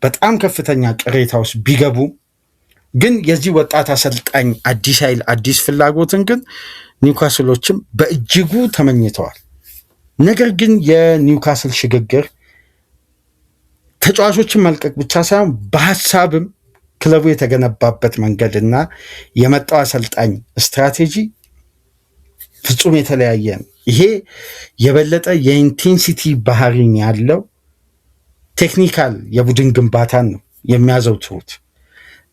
በጣም ከፍተኛ ቅሬታ ውስጥ ቢገቡ ግን የዚህ ወጣት አሰልጣኝ አዲስ ኃይል አዲስ ፍላጎትን ግን ኒውካስሎችም በእጅጉ ተመኝተዋል። ነገር ግን የኒውካስል ሽግግር ተጫዋቾችን መልቀቅ ብቻ ሳይሆን በሀሳብም ክለቡ የተገነባበት መንገድና የመጣው አሰልጣኝ ስትራቴጂ ፍጹም የተለያየ ነው። ይሄ የበለጠ የኢንቴንሲቲ ባህሪን ያለው ቴክኒካል የቡድን ግንባታን ነው የሚያዘውትሩት።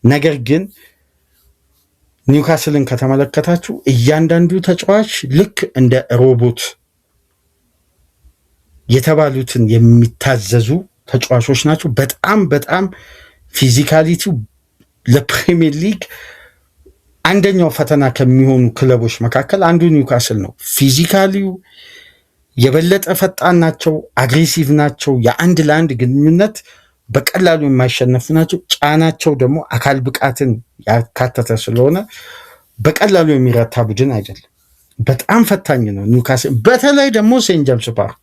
ነገር ግን ኒውካስልን ከተመለከታችሁ እያንዳንዱ ተጫዋች ልክ እንደ ሮቦት የተባሉትን የሚታዘዙ ተጫዋቾች ናቸው። በጣም ፊዚካሊቲው ለፕሪሚየር ሊግ አንደኛው ፈተና ከሚሆኑ ክለቦች መካከል አንዱ ኒውካስል ነው። ፊዚካሊው የበለጠ ፈጣን ናቸው፣ አግሬሲቭ ናቸው። የአንድ ለአንድ ግንኙነት በቀላሉ የማይሸነፉ ናቸው። ጫናቸው ደግሞ አካል ብቃትን ያካተተ ስለሆነ በቀላሉ የሚረታ ቡድን አይደለም። በጣም ፈታኝ ነው ኒውካስል። በተለይ ደግሞ ሴንት ጄምስ ፓርክ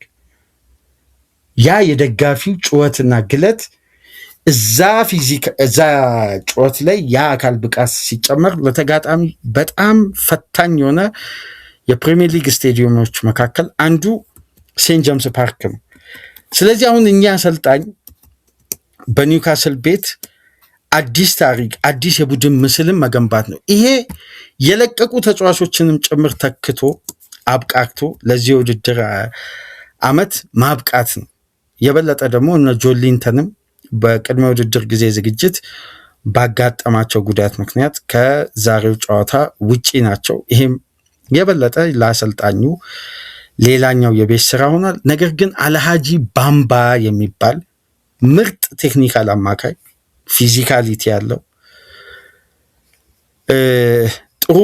ያ የደጋፊው ጩኸትና ግለት እዛ ጩኸት ላይ ያ አካል ብቃት ሲጨመር ለተጋጣሚ በጣም ፈታኝ የሆነ የፕሪሚየር ሊግ ስቴዲየሞች መካከል አንዱ ሴንት ጄምስ ፓርክ ነው። ስለዚህ አሁን እኛ አሰልጣኝ በኒውካስል ቤት አዲስ ታሪክ አዲስ የቡድን ምስልም መገንባት ነው። ይሄ የለቀቁ ተጫዋቾችንም ጭምር ተክቶ አብቃቅቶ ለዚህ የውድድር ዓመት ማብቃት ነው። የበለጠ ደግሞ እነ ጆሊንተንም በቅድመ ውድድር ጊዜ ዝግጅት ባጋጠማቸው ጉዳት ምክንያት ከዛሬው ጨዋታ ውጪ ናቸው። ይሄም የበለጠ ለአሰልጣኙ ሌላኛው የቤት ስራ ሆኗል። ነገር ግን አልሃጂ ባምባ የሚባል ምርጥ ቴክኒካል አማካይ ፊዚካሊቲ ያለው ጥሩ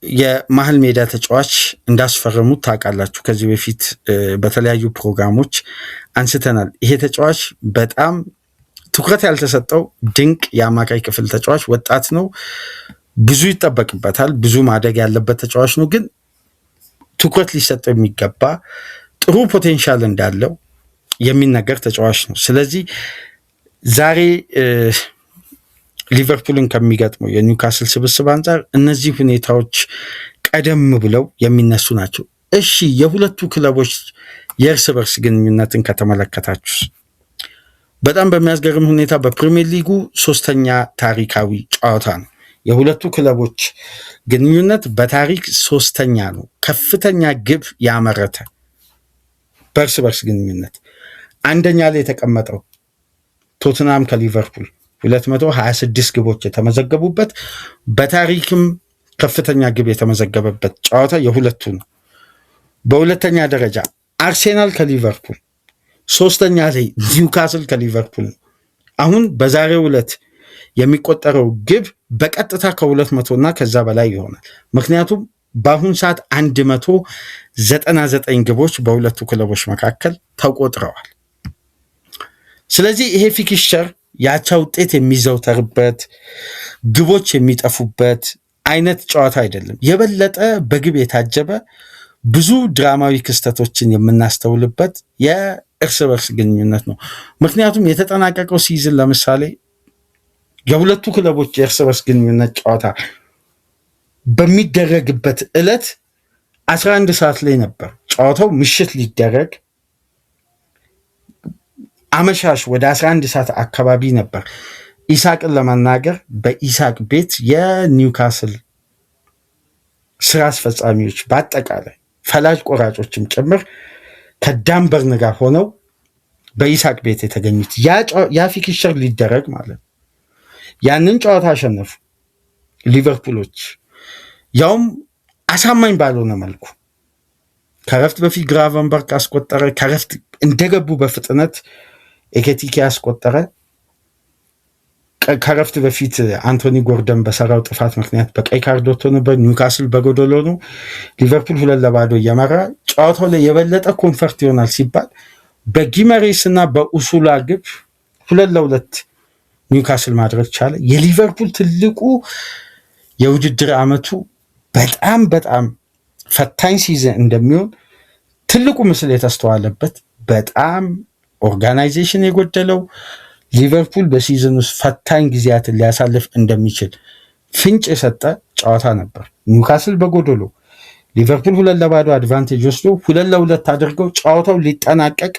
የመሀል ሜዳ ተጫዋች እንዳስፈረሙት ታውቃላችሁ። ከዚህ በፊት በተለያዩ ፕሮግራሞች አንስተናል። ይሄ ተጫዋች በጣም ትኩረት ያልተሰጠው ድንቅ የአማካይ ክፍል ተጫዋች፣ ወጣት ነው፣ ብዙ ይጠበቅበታል፣ ብዙ ማደግ ያለበት ተጫዋች ነው። ግን ትኩረት ሊሰጠው የሚገባ ጥሩ ፖቴንሻል እንዳለው የሚነገር ተጫዋች ነው። ስለዚህ ዛሬ ሊቨርፑልን ከሚገጥመው የኒውካስል ስብስብ አንጻር እነዚህ ሁኔታዎች ቀደም ብለው የሚነሱ ናቸው። እሺ የሁለቱ ክለቦች የእርስ በርስ ግንኙነትን ከተመለከታችሁ በጣም በሚያስገርም ሁኔታ በፕሪሚየር ሊጉ 3ኛ ታሪካዊ ጨዋታ ነው። የሁለቱ ክለቦች ግንኙነት በታሪክ 3ኛ ነው። ከፍተኛ ግብ ያመረተ በእርስ በርስ ግንኙነት አንደኛ ላይ የተቀመጠው ቶትናም ከሊቨርፑል 226 ግቦች የተመዘገቡበት በታሪክም ከፍተኛ ግብ የተመዘገበበት ጨዋታ የሁለቱ ነው። በሁለተኛ ደረጃ አርሴናል ከሊቨርፑል፣ 3ኛ ላይ ኒውካስል ከሊቨርፑል ነው። አሁን በዛሬው ዕለት የሚቆጠረው ግብ በቀጥታ ከ200 እና ከዛ በላይ ይሆናል። ምክንያቱም በአሁን ሰዓት 199 ግቦች በሁለቱ ክለቦች መካከል ተቆጥረዋል። ስለዚህ ይሄ ፊክስቸር ያቻ ውጤት የሚዘውተርበት ግቦች የሚጠፉበት አይነት ጨዋታ አይደለም። የበለጠ በግብ የታጀበ ብዙ ድራማዊ ክስተቶችን የምናስተውልበት የእርስ በርስ ግንኙነት ነው። ምክንያቱም የተጠናቀቀው ሲዝን ለምሳሌ የሁለቱ ክለቦች የእርስ በርስ ግንኙነት ጨዋታ በሚደረግበት ዕለት 11 ሰዓት ላይ ነበር። ጨዋታው ምሽት ሊደረግ አመሻሽ ወደ 11 ሰዓት አካባቢ ነበር። ኢሳቅን ለማናገር በኢሳቅ ቤት የኒውካስል ስራ አስፈጻሚዎች በአጠቃላይ ፈላጭ ቆራጮችም ጭምር ከዳንበርን ጋር ሆነው በኢሳቅ ቤት የተገኙት ያ ፊክስቸር ሊደረግ ማለት ነው። ያንን ጨዋታ አሸነፉ ሊቨርፑሎች፣ ያውም አሳማኝ ባልሆነ መልኩ። ከረፍት በፊት ግራቨንበርግ አስቆጠረ። ከረፍት እንደገቡ በፍጥነት ኤኬቲኬ አስቆጠረ። ከረፍት በፊት አንቶኒ ጎርደን በሰራው ጥፋት ምክንያት በቀይ ካርድ ወጥቶ ነበር። ኒውካስል በጎዶሎ ነው። ሊቨርፑል 2-0 እየመራ ጨዋታው ላይ የበለጠ ኮንፈርት ይሆናል ሲባል በጊመሬስ እና በኡሱላ ግብ 2-2 ኒውካስል ማድረግ ቻለ። የሊቨርፑል ትልቁ የውድድር ዓመቱ በጣም በጣም ፈታኝ ሲዝን እንደሚሆን ትልቁ ምስል የተስተዋለበት፣ በጣም ኦርጋናይዜሽን የጎደለው ሊቨርፑል በሲዝን ውስጥ ፈታኝ ጊዜያትን ሊያሳልፍ እንደሚችል ፍንጭ የሰጠ ጨዋታ ነበር። ኒውካስል በጎዶሎ ሊቨርፑል 2-0 አድቫንቴጅ ወስዶ 2-2 አድርገው ጨዋታው ሊጠናቀቅ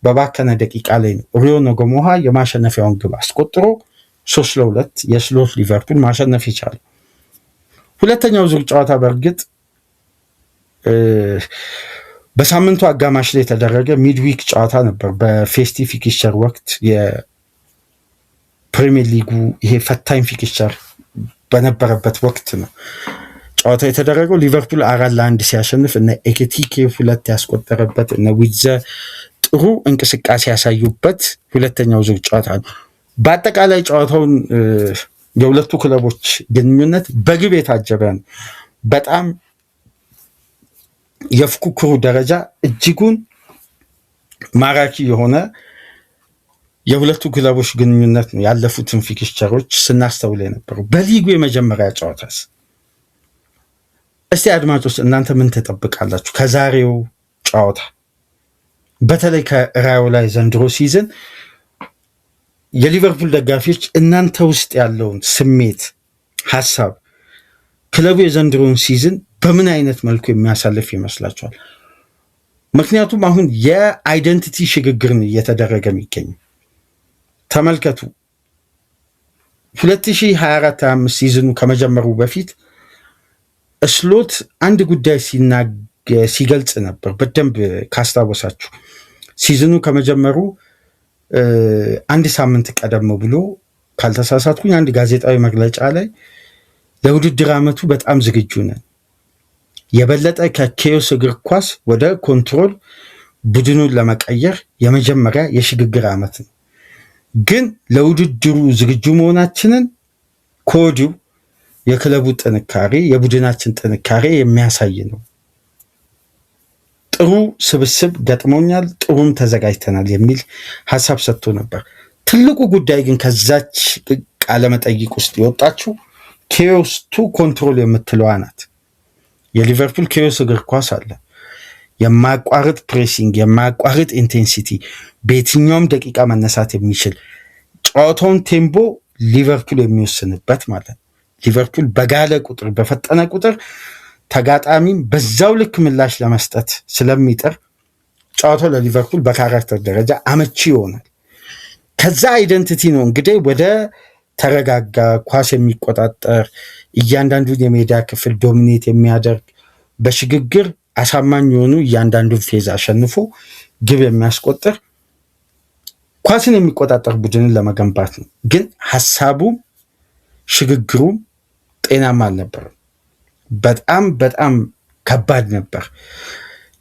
በባከነ ደቂቃ ላይ ነው ሪዮ ነጎሞሃ የማሸነፊያውን ግብ አስቆጥሮ 3-2 የስሎት ሊቨርፑል ማሸነፍ ይቻላል። ሁለተኛው ዙር ጨዋታ በእርግጥ በሳምንቱ አጋማሽ ላይ የተደረገ ሚድዊክ ጨዋታ ነበር። በፌስቲቭ ፊክስቸር ወቅት የፕሪሚየር ሊጉ ይሄ ፈታኝ ፊክስቸር በነበረበት ወቅት ነው ጨዋታ የተደረገው። ሊቨርፑል 4-1 ሲያሸንፍ እነ ኤኬቲኬ 2 ያስቆጠረበት እነ ዊዘ ጥሩ እንቅስቃሴ ያሳዩበት ሁለተኛው ዙር ጨዋታ ነው። በአጠቃላይ ጨዋታውን የሁለቱ ክለቦች ግንኙነት በግብ የታጀበ ነው። በጣም የፉክክሩ ደረጃ እጅጉን ማራኪ የሆነ የሁለቱ ክለቦች ግንኙነት ነው ያለፉትን ፊክስቸሮች ስናስተውል የነበረው። በሊጉ የመጀመሪያ ጨዋታስ እስቲ አድማጮች እናንተ ምን ትጠብቃላችሁ ከዛሬው ጨዋታ? በተለይ ከራዮ ላይ ዘንድሮ ሲዝን የሊቨርፑል ደጋፊዎች እናንተ ውስጥ ያለውን ስሜት፣ ሐሳብ ክለቡ የዘንድሮን ሲዝን በምን አይነት መልኩ የሚያሳልፍ ይመስላችኋል? ምክንያቱም አሁን የአይደንቲቲ ሽግግር ነው እየተደረገ የሚገኘው። ተመልከቱ 2024-25 ሲዝኑ ከመጀመሩ በፊት ስሎት አንድ ጉዳይ ሲገልጽ ነበር። በደንብ ካስታወሳችሁ ሲዝኑ ከመጀመሩ አንድ ሳምንት ቀደም ብሎ ካልተሳሳትኩኝ አንድ ጋዜጣዊ መግለጫ ላይ ለውድድር ዓመቱ በጣም ዝግጁ ነን፣ የበለጠ ከኬዮስ እግር ኳስ ወደ ኮንትሮል ቡድኑን ለመቀየር የመጀመሪያ የሽግግር ዓመት ነው፣ ግን ለውድድሩ ዝግጁ መሆናችንን ከወዲሁ የክለቡ ጥንካሬ የቡድናችን ጥንካሬ የሚያሳይ ነው። ጥሩ ስብስብ ገጥሞኛል፣ ጥሩም ተዘጋጅተናል የሚል ሀሳብ ሰጥቶ ነበር። ትልቁ ጉዳይ ግን ከዛች ቃለመጠይቅ ውስጥ የወጣችው ኬዮስ ቱ ኮንትሮል የምትለዋ ናት። የሊቨርፑል ኬዮስ እግር ኳስ አለ። የማያቋርጥ ፕሬሲንግ፣ የማያቋርጥ ኢንቴንሲቲ፣ በየትኛውም ደቂቃ መነሳት የሚችል ጨዋታውን ቴምቦ ሊቨርፑል የሚወስንበት ማለት ነው። ሊቨርፑል በጋለ ቁጥር በፈጠነ ቁጥር ተጋጣሚም በዛው ልክ ምላሽ ለመስጠት ስለሚጥር ጨዋታው ለሊቨርፑል በካራክተር ደረጃ አመቺ ይሆናል። ከዛ አይደንቲቲ ነው እንግዲህ ወደ ተረጋጋ ኳስ የሚቆጣጠር እያንዳንዱን የሜዳ ክፍል ዶሚኔት የሚያደርግ በሽግግር አሳማኝ የሆኑ እያንዳንዱን ፌዝ አሸንፎ ግብ የሚያስቆጥር ኳስን የሚቆጣጠር ቡድንን ለመገንባት ነው። ግን ሀሳቡም ሽግግሩም ጤናማ አልነበረም። በጣም በጣም ከባድ ነበር።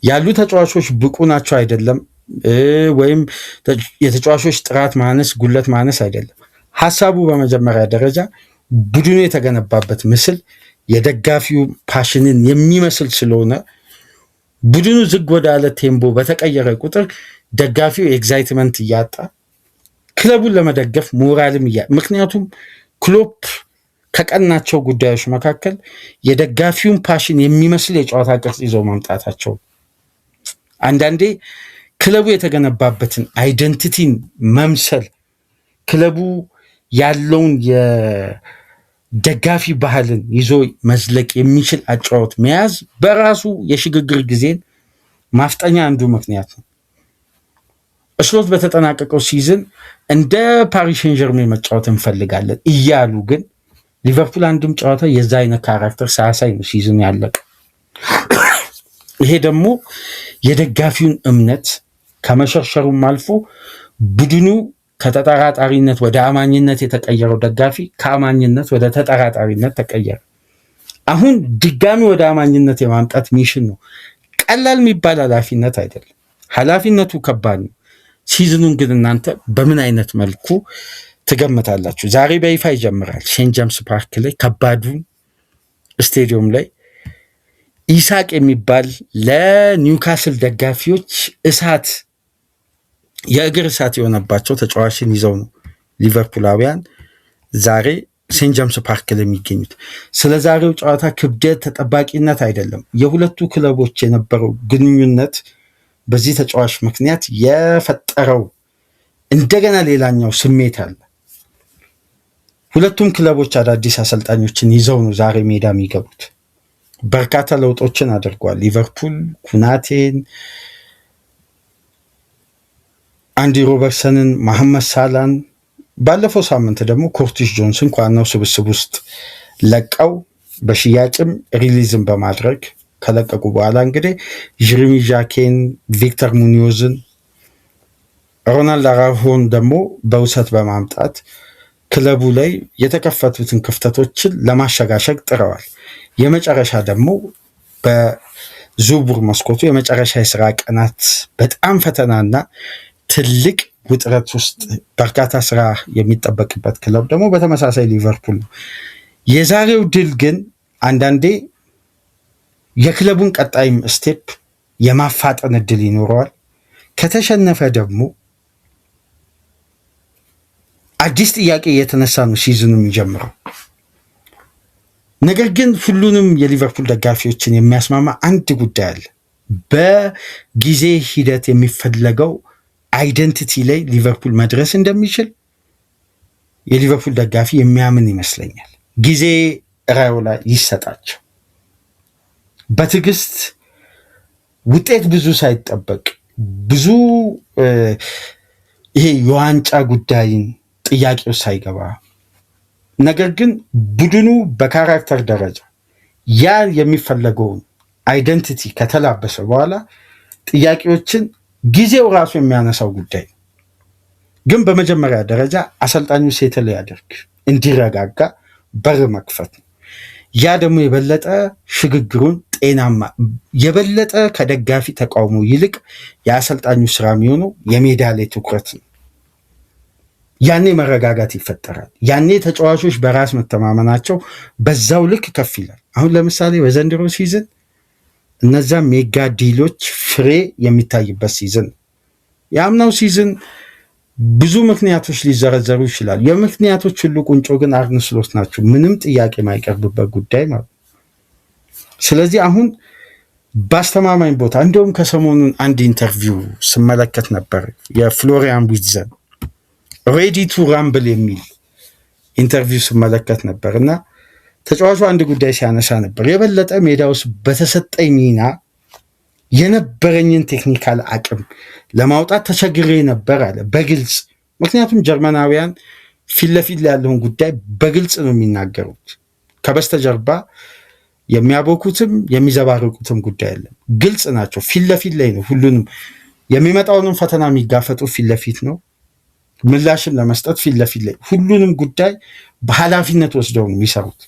ያሉ ተጫዋቾች ብቁ ናቸው አይደለም፣ ወይም የተጫዋቾች ጥራት ማነስ ጉለት ማነስ አይደለም። ሀሳቡ በመጀመሪያ ደረጃ ቡድኑ የተገነባበት ምስል የደጋፊው ፓሽንን የሚመስል ስለሆነ ቡድኑ ዝግ ወዳለ ቴምቦ በተቀየረ ቁጥር ደጋፊው ኤግዛይትመንት እያጣ ክለቡን ለመደገፍ ሞራልም ምክንያቱም ክሎፕ ከቀናቸው ጉዳዮች መካከል የደጋፊውን ፓሽን የሚመስል የጨዋታ ቅርጽ ይዘው ማምጣታቸው። አንዳንዴ ክለቡ የተገነባበትን አይደንቲቲን መምሰል ክለቡ ያለውን የደጋፊ ባህልን ይዞ መዝለቅ የሚችል አጫወት መያዝ በራሱ የሽግግር ጊዜን ማፍጠኛ አንዱ ምክንያት ነው። ስሎት በተጠናቀቀው ሲዝን እንደ ፓሪስ ሴን ዠርሜን መጫወት እንፈልጋለን እያሉ ግን ሊቨርፑል አንድም ጨዋታ የዛ አይነት ካራክተር ሳያሳይ ነው ሲዝኑ ያለቀ። ይሄ ደግሞ የደጋፊውን እምነት ከመሸርሸሩም አልፎ ቡድኑ ከተጠራጣሪነት ወደ አማኝነት የተቀየረው ደጋፊ ከአማኝነት ወደ ተጠራጣሪነት ተቀየረ። አሁን ድጋሚ ወደ አማኝነት የማምጣት ሚሽን ነው። ቀላል የሚባል ኃላፊነት አይደለም። ኃላፊነቱ ከባድ ነው። ሲዝኑን ግን እናንተ በምን አይነት መልኩ ትገምታላችሁ? ዛሬ በይፋ ይጀምራል። ሴንት ጄምስ ፓርክ ላይ ከባዱን ስቴዲየም ላይ ኢሳቅ የሚባል ለኒውካስል ደጋፊዎች እሳት የእግር እሳት የሆነባቸው ተጫዋችን ይዘው ነው ሊቨርፑላውያን ዛሬ ሴንት ጄምስ ፓርክ ላይ የሚገኙት። ስለ ዛሬው ጨዋታ ክብደት ተጠባቂነት አይደለም፣ የሁለቱ ክለቦች የነበረው ግንኙነት በዚህ ተጫዋች ምክንያት የፈጠረው እንደገና ሌላኛው ስሜት አለ። ሁለቱም ክለቦች አዳዲስ አሰልጣኞችን ይዘው ነው ዛሬ ሜዳ የሚገቡት። በርካታ ለውጦችን አድርጓል። ሊቨርፑል ኩናቴን፣ አንዲ ሮበርትሰንን፣ መሐመድ ሳላን ባለፈው ሳምንት ደግሞ ኮርቲስ ጆንስን ከዋናው ስብስብ ውስጥ ለቀው በሽያጭም ሪሊዝም በማድረግ ከለቀቁ በኋላ እንግዲህ ጀሬሚ ዣኬን፣ ቪክተር ሙኒዮዝን፣ ሮናልድ አራውሆን ደግሞ በውሰት በማምጣት ክለቡ ላይ የተከፈቱትን ክፍተቶችን ለማሸጋሸግ ጥረዋል። የመጨረሻ ደግሞ በዝውውር መስኮቱ የመጨረሻ የስራ ቀናት በጣም ፈተናና ትልቅ ውጥረት ውስጥ በርካታ ስራ የሚጠበቅበት ክለብ ደግሞ በተመሳሳይ ሊቨርፑል ነው። የዛሬው ድል ግን አንዳንዴ የክለቡን ቀጣይም ስቴፕ የማፋጠን እድል ይኖረዋል። ከተሸነፈ ደግሞ አዲስ ጥያቄ የተነሳ ነው ሲዝኑ የሚጀምረው። ነገር ግን ሁሉንም የሊቨርፑል ደጋፊዎችን የሚያስማማ አንድ ጉዳይ አለ። በጊዜ ሂደት የሚፈለገው አይደንቲቲ ላይ ሊቨርፑል መድረስ እንደሚችል የሊቨርፑል ደጋፊ የሚያምን ይመስለኛል። ጊዜ ራዮላ ይሰጣቸው፣ በትዕግስት ውጤት ብዙ ሳይጠበቅ ብዙ ይሄ የዋንጫ ጉዳይን ጥያቄው ሳይገባ፣ ነገር ግን ቡድኑ በካራክተር ደረጃ ያ የሚፈለገውን አይደንቲቲ ከተላበሰ በኋላ ጥያቄዎችን ጊዜው ራሱ የሚያነሳው ጉዳይ ነው። ግን በመጀመሪያ ደረጃ አሰልጣኙ ሴትል ያደርግ እንዲረጋጋ በር መክፈት ነው። ያ ደግሞ የበለጠ ሽግግሩን ጤናማ የበለጠ ከደጋፊ ተቃውሞ ይልቅ የአሰልጣኙ ስራ የሚሆነው የሜዳ ላይ ትኩረት ነው። ያኔ መረጋጋት ይፈጠራል። ያኔ ተጫዋቾች በራስ መተማመናቸው በዛው ልክ ከፍ ይላል። አሁን ለምሳሌ በዘንድሮ ሲዝን እነዛ ሜጋ ዲሎች ፍሬ የሚታይበት ሲዝን፣ የአምናው ሲዝን ብዙ ምክንያቶች ሊዘረዘሩ ይችላሉ። የምክንያቶች ሁሉ ቁንጮ ግን አርነ ስሎት ናቸው። ምንም ጥያቄ የማይቀርብበት ጉዳይ ማለት። ስለዚህ አሁን በአስተማማኝ ቦታ እንዲሁም ከሰሞኑን አንድ ኢንተርቪው ስመለከት ነበር የፍሎሪያን ዊትዘን ሬዲ ቱ ራምብል የሚል ኢንተርቪው ስመለከት ነበር እና ተጫዋቹ አንድ ጉዳይ ሲያነሳ ነበር። የበለጠ ሜዳ ውስጥ በተሰጠኝ ሚና የነበረኝን ቴክኒካል አቅም ለማውጣት ተቸግሬ ነበር አለ በግልጽ። ምክንያቱም ጀርመናውያን ፊት ለፊት ላይ ያለውን ጉዳይ በግልጽ ነው የሚናገሩት። ከበስተጀርባ የሚያቦኩትም የሚዘባርቁትም ጉዳይ የለም። ግልጽ ናቸው። ፊት ለፊት ላይ ነው ሁሉንም የሚመጣውንም ፈተና የሚጋፈጡ ፊት ለፊት ነው። ምላሽን ለመስጠት ፊት ለፊት ላይ ሁሉንም ጉዳይ በኃላፊነት ወስደው ነው የሚሰሩት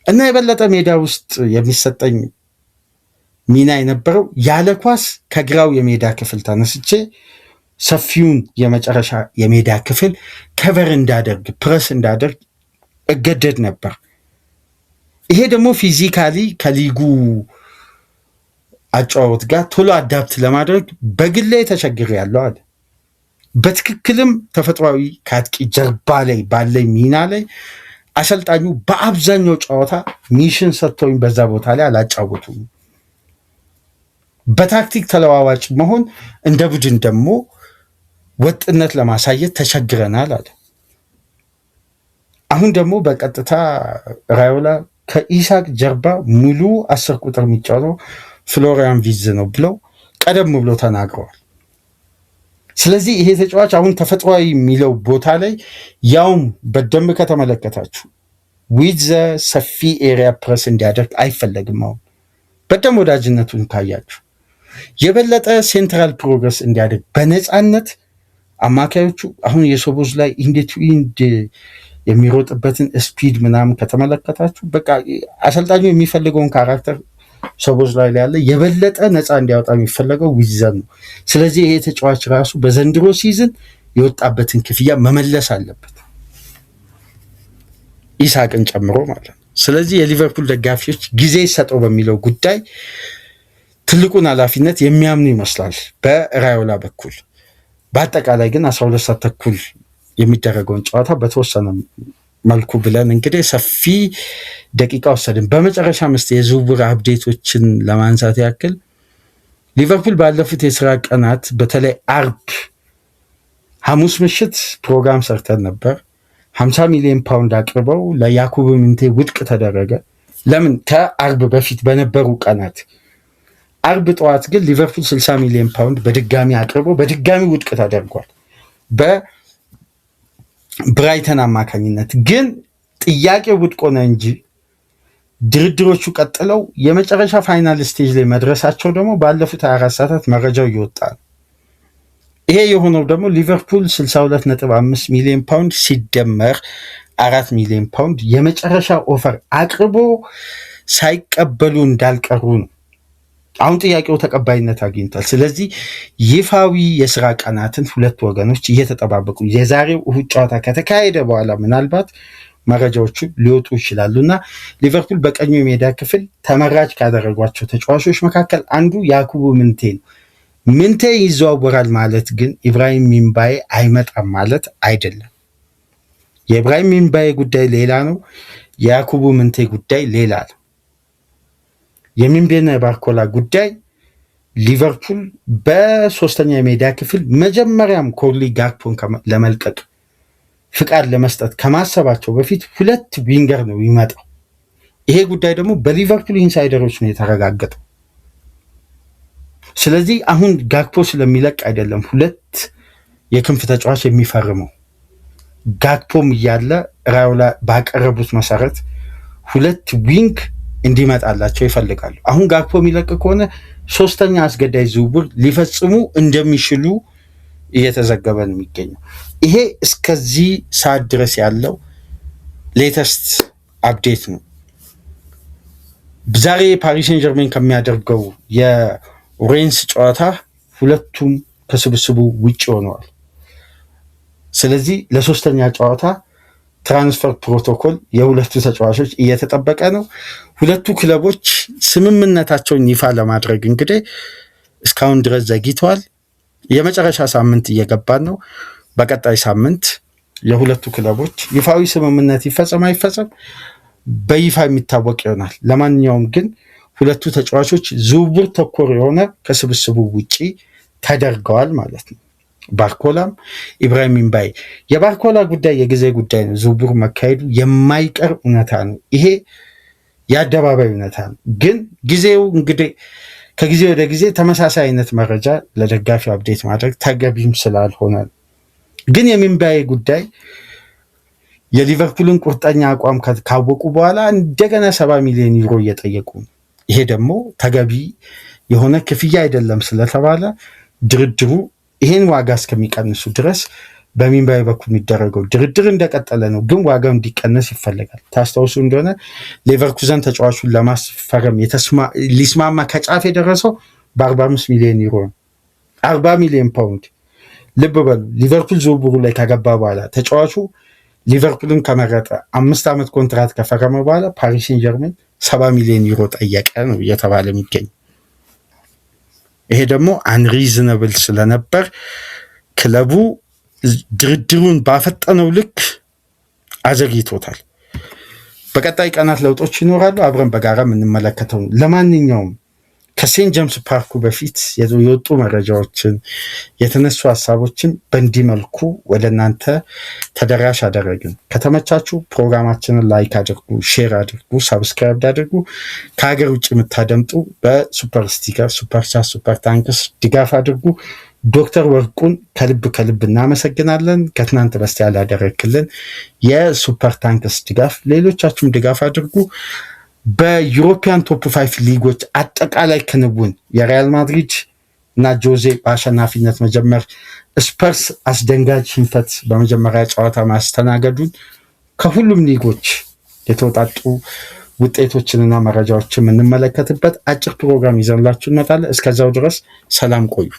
እና የበለጠ ሜዳ ውስጥ የሚሰጠኝ ሚና የነበረው ያለ ኳስ ከግራው የሜዳ ክፍል ተነስቼ ሰፊውን የመጨረሻ የሜዳ ክፍል ከቨር እንዳደርግ ፕረስ እንዳደርግ እገደድ ነበር። ይሄ ደግሞ ፊዚካሊ ከሊጉ አጫወት ጋር ቶሎ አዳፕት ለማድረግ በግሌ ተቸግሬያለሁ አለ። በትክክልም ተፈጥሯዊ ከአጥቂ ጀርባ ላይ ባለኝ ሚና ላይ አሰልጣኙ በአብዛኛው ጨዋታ ሚሽን ሰጥቶኝ በዛ ቦታ ላይ አላጫወቱም። በታክቲክ ተለዋዋጭ መሆን እንደ ቡድን ደግሞ ወጥነት ለማሳየት ተቸግረናል አለ። አሁን ደግሞ በቀጥታ ራዮላ ከኢሳቅ ጀርባ ሙሉ 10 ቁጥር የሚጫወተው ፍሎሪያን ቪዝ ነው ብለው ቀደም ብሎ ተናግረዋል። ስለዚህ ይሄ ተጫዋች አሁን ተፈጥሯዊ የሚለው ቦታ ላይ ያውም በደንብ ከተመለከታችሁ ዊዝ ሰፊ ኤሪያ ፕረስ እንዲያደርግ አይፈለግም። አሁን በደንብ ወዳጅነቱን ካያችሁ የበለጠ ሴንትራል ፕሮግረስ እንዲያደርግ በነፃነት አማካዮቹ አሁን የሶቦዝ ላይ ኢንድ የሚሮጥበትን ስፒድ ምናምን ከተመለከታችሁ በቃ አሰልጣኙ የሚፈልገውን ካራክተር ሶቦዝ ላይ ያለ የበለጠ ነፃ እንዲያወጣ የሚፈለገው ዊዘን ነው። ስለዚህ ይሄ ተጫዋች ራሱ በዘንድሮ ሲዝን የወጣበትን ክፍያ መመለስ አለበት፣ ኢሳቅን ጨምሮ ማለት ነው። ስለዚህ የሊቨርፑል ደጋፊዎች ጊዜ ይሰጠው በሚለው ጉዳይ ትልቁን ኃላፊነት የሚያምኑ ይመስላል በራዮላ በኩል። በአጠቃላይ ግን 12 ሰዓት ተኩል የሚደረገውን ጨዋታ በተወሰነ መልኩ ብለን እንግዲህ ሰፊ ደቂቃ ወሰድን። በመጨረሻ ምስት የዝውውር አፕዴቶችን ለማንሳት ያክል ሊቨርፑል ባለፉት የስራ ቀናት በተለይ አርብ ሐሙስ ምሽት ፕሮግራም ሰርተን ነበር። 50 ሚሊዮን ፓውንድ አቅርበው ለያኩብ ምንቴ ውድቅ ተደረገ። ለምን? ከአርብ በፊት በነበሩ ቀናት። አርብ ጠዋት ግን ሊቨርፑል 60 ሚሊዮን ፓውንድ በድጋሚ አቅርበው በድጋሚ ውድቅ ተደርጓል በብራይተን አማካኝነት። ግን ጥያቄው ውድቅ ሆነ እንጂ ድርድሮቹ ቀጥለው የመጨረሻ ፋይናል ስቴጅ ላይ መድረሳቸው ደግሞ ባለፉት 24 ሰዓታት መረጃው እየወጣ ነው። ይሄ የሆነው ደግሞ ሊቨርፑል 62.5 ሚሊዮን ፓውንድ ሲደመር 4 ሚሊዮን ፓውንድ የመጨረሻ ኦፈር አቅርቦ ሳይቀበሉ እንዳልቀሩ ነው። አሁን ጥያቄው ተቀባይነት አግኝቷል። ስለዚህ ይፋዊ የስራ ቀናትን ሁለት ወገኖች እየተጠባበቁ የዛሬው እሁድ ጨዋታ ከተካሄደ በኋላ ምናልባት መረጃዎቹ ሊወጡ ይችላሉና ሊቨርፑል በቀኙ የሜዳ ክፍል ተመራጭ ካደረጓቸው ተጫዋቾች መካከል አንዱ ያኩቡ ምንቴ ነው። ምንቴ ይዘዋወራል ማለት ግን ኢብራሂም ሚንባዬ አይመጣም ማለት አይደለም። የኢብራሂም ሚንባዬ ጉዳይ ሌላ ነው። የያኩቡ ምንቴ ጉዳይ ሌላ ነው። የሚንቤና የባርኮላ ጉዳይ ሊቨርፑል በሶስተኛ የሜዳ ክፍል መጀመሪያም ኮርሊ ጋክፖን ለመልቀቅ ፍቃድ ለመስጠት ከማሰባቸው በፊት ሁለት ዊንገር ነው ይመጣው። ይሄ ጉዳይ ደግሞ በሊቨርፑል ኢንሳይደሮች ነው የተረጋገጠው። ስለዚህ አሁን ጋክፖ ስለሚለቅ አይደለም ሁለት የክንፍ ተጫዋች የሚፈርመው። ጋክፖም እያለ ራዮላ ባቀረቡት መሰረት ሁለት ዊንግ እንዲመጣላቸው ይፈልጋሉ። አሁን ጋክፖ የሚለቅ ከሆነ ሶስተኛ አስገዳይ ዝውውር ሊፈጽሙ እንደሚችሉ እየተዘገበ ነው የሚገኘው። ይሄ እስከዚህ ሰዓት ድረስ ያለው ሌተስት አፕዴት ነው። ዛሬ ፓሪስ ሴን ጀርሜን ከሚያደርገው የሬንስ ጨዋታ ሁለቱም ከስብስቡ ውጭ ሆነዋል። ስለዚህ ለሶስተኛ ጨዋታ ትራንስፈር ፕሮቶኮል የሁለቱ ተጫዋቾች እየተጠበቀ ነው። ሁለቱ ክለቦች ስምምነታቸውን ይፋ ለማድረግ እንግዲህ እስካሁን ድረስ ዘግይተዋል። የመጨረሻ ሳምንት እየገባን ነው። በቀጣይ ሳምንት የሁለቱ ክለቦች ይፋዊ ስምምነት ይፈጸም አይፈጸም በይፋ የሚታወቅ ይሆናል። ለማንኛውም ግን ሁለቱ ተጫዋቾች ዝውውር ተኮር የሆነ ከስብስቡ ውጪ ተደርገዋል ማለት ነው። ባርኮላም ኢብራሂም ሚንባዬ። የባርኮላ ጉዳይ የጊዜ ጉዳይ ነው። ዝውውር መካሄዱ የማይቀር እውነታ ነው። ይሄ የአደባባይ እውነታ ነው። ግን ጊዜው እንግዲህ ከጊዜ ወደ ጊዜ ተመሳሳይ አይነት መረጃ ለደጋፊው አፕዴት ማድረግ ተገቢም ስላልሆነ ግን የሚንባዬ ጉዳይ የሊቨርፑልን ቁርጠኛ አቋም ካወቁ በኋላ እንደገና 70 ሚሊዮን ዩሮ እየጠየቁ ነው። ይሄ ደግሞ ተገቢ የሆነ ክፍያ አይደለም ስለተባለ ድርድሩ ይሄን ዋጋ እስከሚቀንሱ ድረስ በሚንባዬ በኩል የሚደረገው ድርድር እንደቀጠለ ነው። ግን ዋጋው እንዲቀነስ ይፈልጋል። ታስታውሱ እንደሆነ ሌቨርኩዘን ተጫዋቹን ለማስፈረም ሊስማማ ከጫፍ የደረሰው በ45 ሚሊዮን ዩሮ ነው። 40 ሚሊዮን ፓውንድ። ልብ በሉ። ሊቨርፑል ዝውውሩ ላይ ከገባ በኋላ ተጫዋቹ ሊቨርፑልን ከመረጠ 5 ዓመት ኮንትራት ከፈረመ በኋላ ፓሪስ ሴን ጀርሜን 70 ሚሊዮን ዩሮ ጠየቀ ነው እየተባለ የሚገኝ። ይሄ ደግሞ አንሪዝነብል ስለነበር ክለቡ ድርድሩን ባፈጠነው ልክ አዘግይቶታል። በቀጣይ ቀናት ለውጦች ይኖራሉ። አብረን በጋራ የምንመለከተው። ለማንኛውም ከሴንት ጄምስ ፓርኩ በፊት የወጡ መረጃዎችን የተነሱ ሀሳቦችን በእንዲህ መልኩ ወደ እናንተ ተደራሽ አደረግን። ከተመቻችሁ ፕሮግራማችንን ላይክ አድርጉ፣ ሼር አድርጉ፣ ሳብስክራይብ አድርጉ። ከሀገር ውጭ የምታደምጡ በሱፐር ስቲከር፣ ሱፐር ቻት፣ ሱፐር ታንክስ ድጋፍ አድርጉ። ዶክተር ወርቁን ከልብ እናመሰግናለን። ከትናንት በስቲያ ላደረክልን የሱፐር ታንክስ ድጋፍ ሌሎቻችሁም ድጋፍ አድርጉ። በዩሮፒያን ቶፕ 5 ሊጎች አጠቃላይ ክንውን የሪያል ማድሪድ እና ጆዜ በአሸናፊነት መጀመር፣ ስፐርስ አስደንጋጭ ሽንፈት በመጀመሪያ ጨዋታ ማስተናገዱን ከሁሉም ሊጎች የተወጣጡ ውጤቶችንና መረጃዎችን የምንመለከትበት አጭር ፕሮግራም ይዘንላችሁ እንመጣለን። እስከዛው ድረስ ሰላም ቆዩ።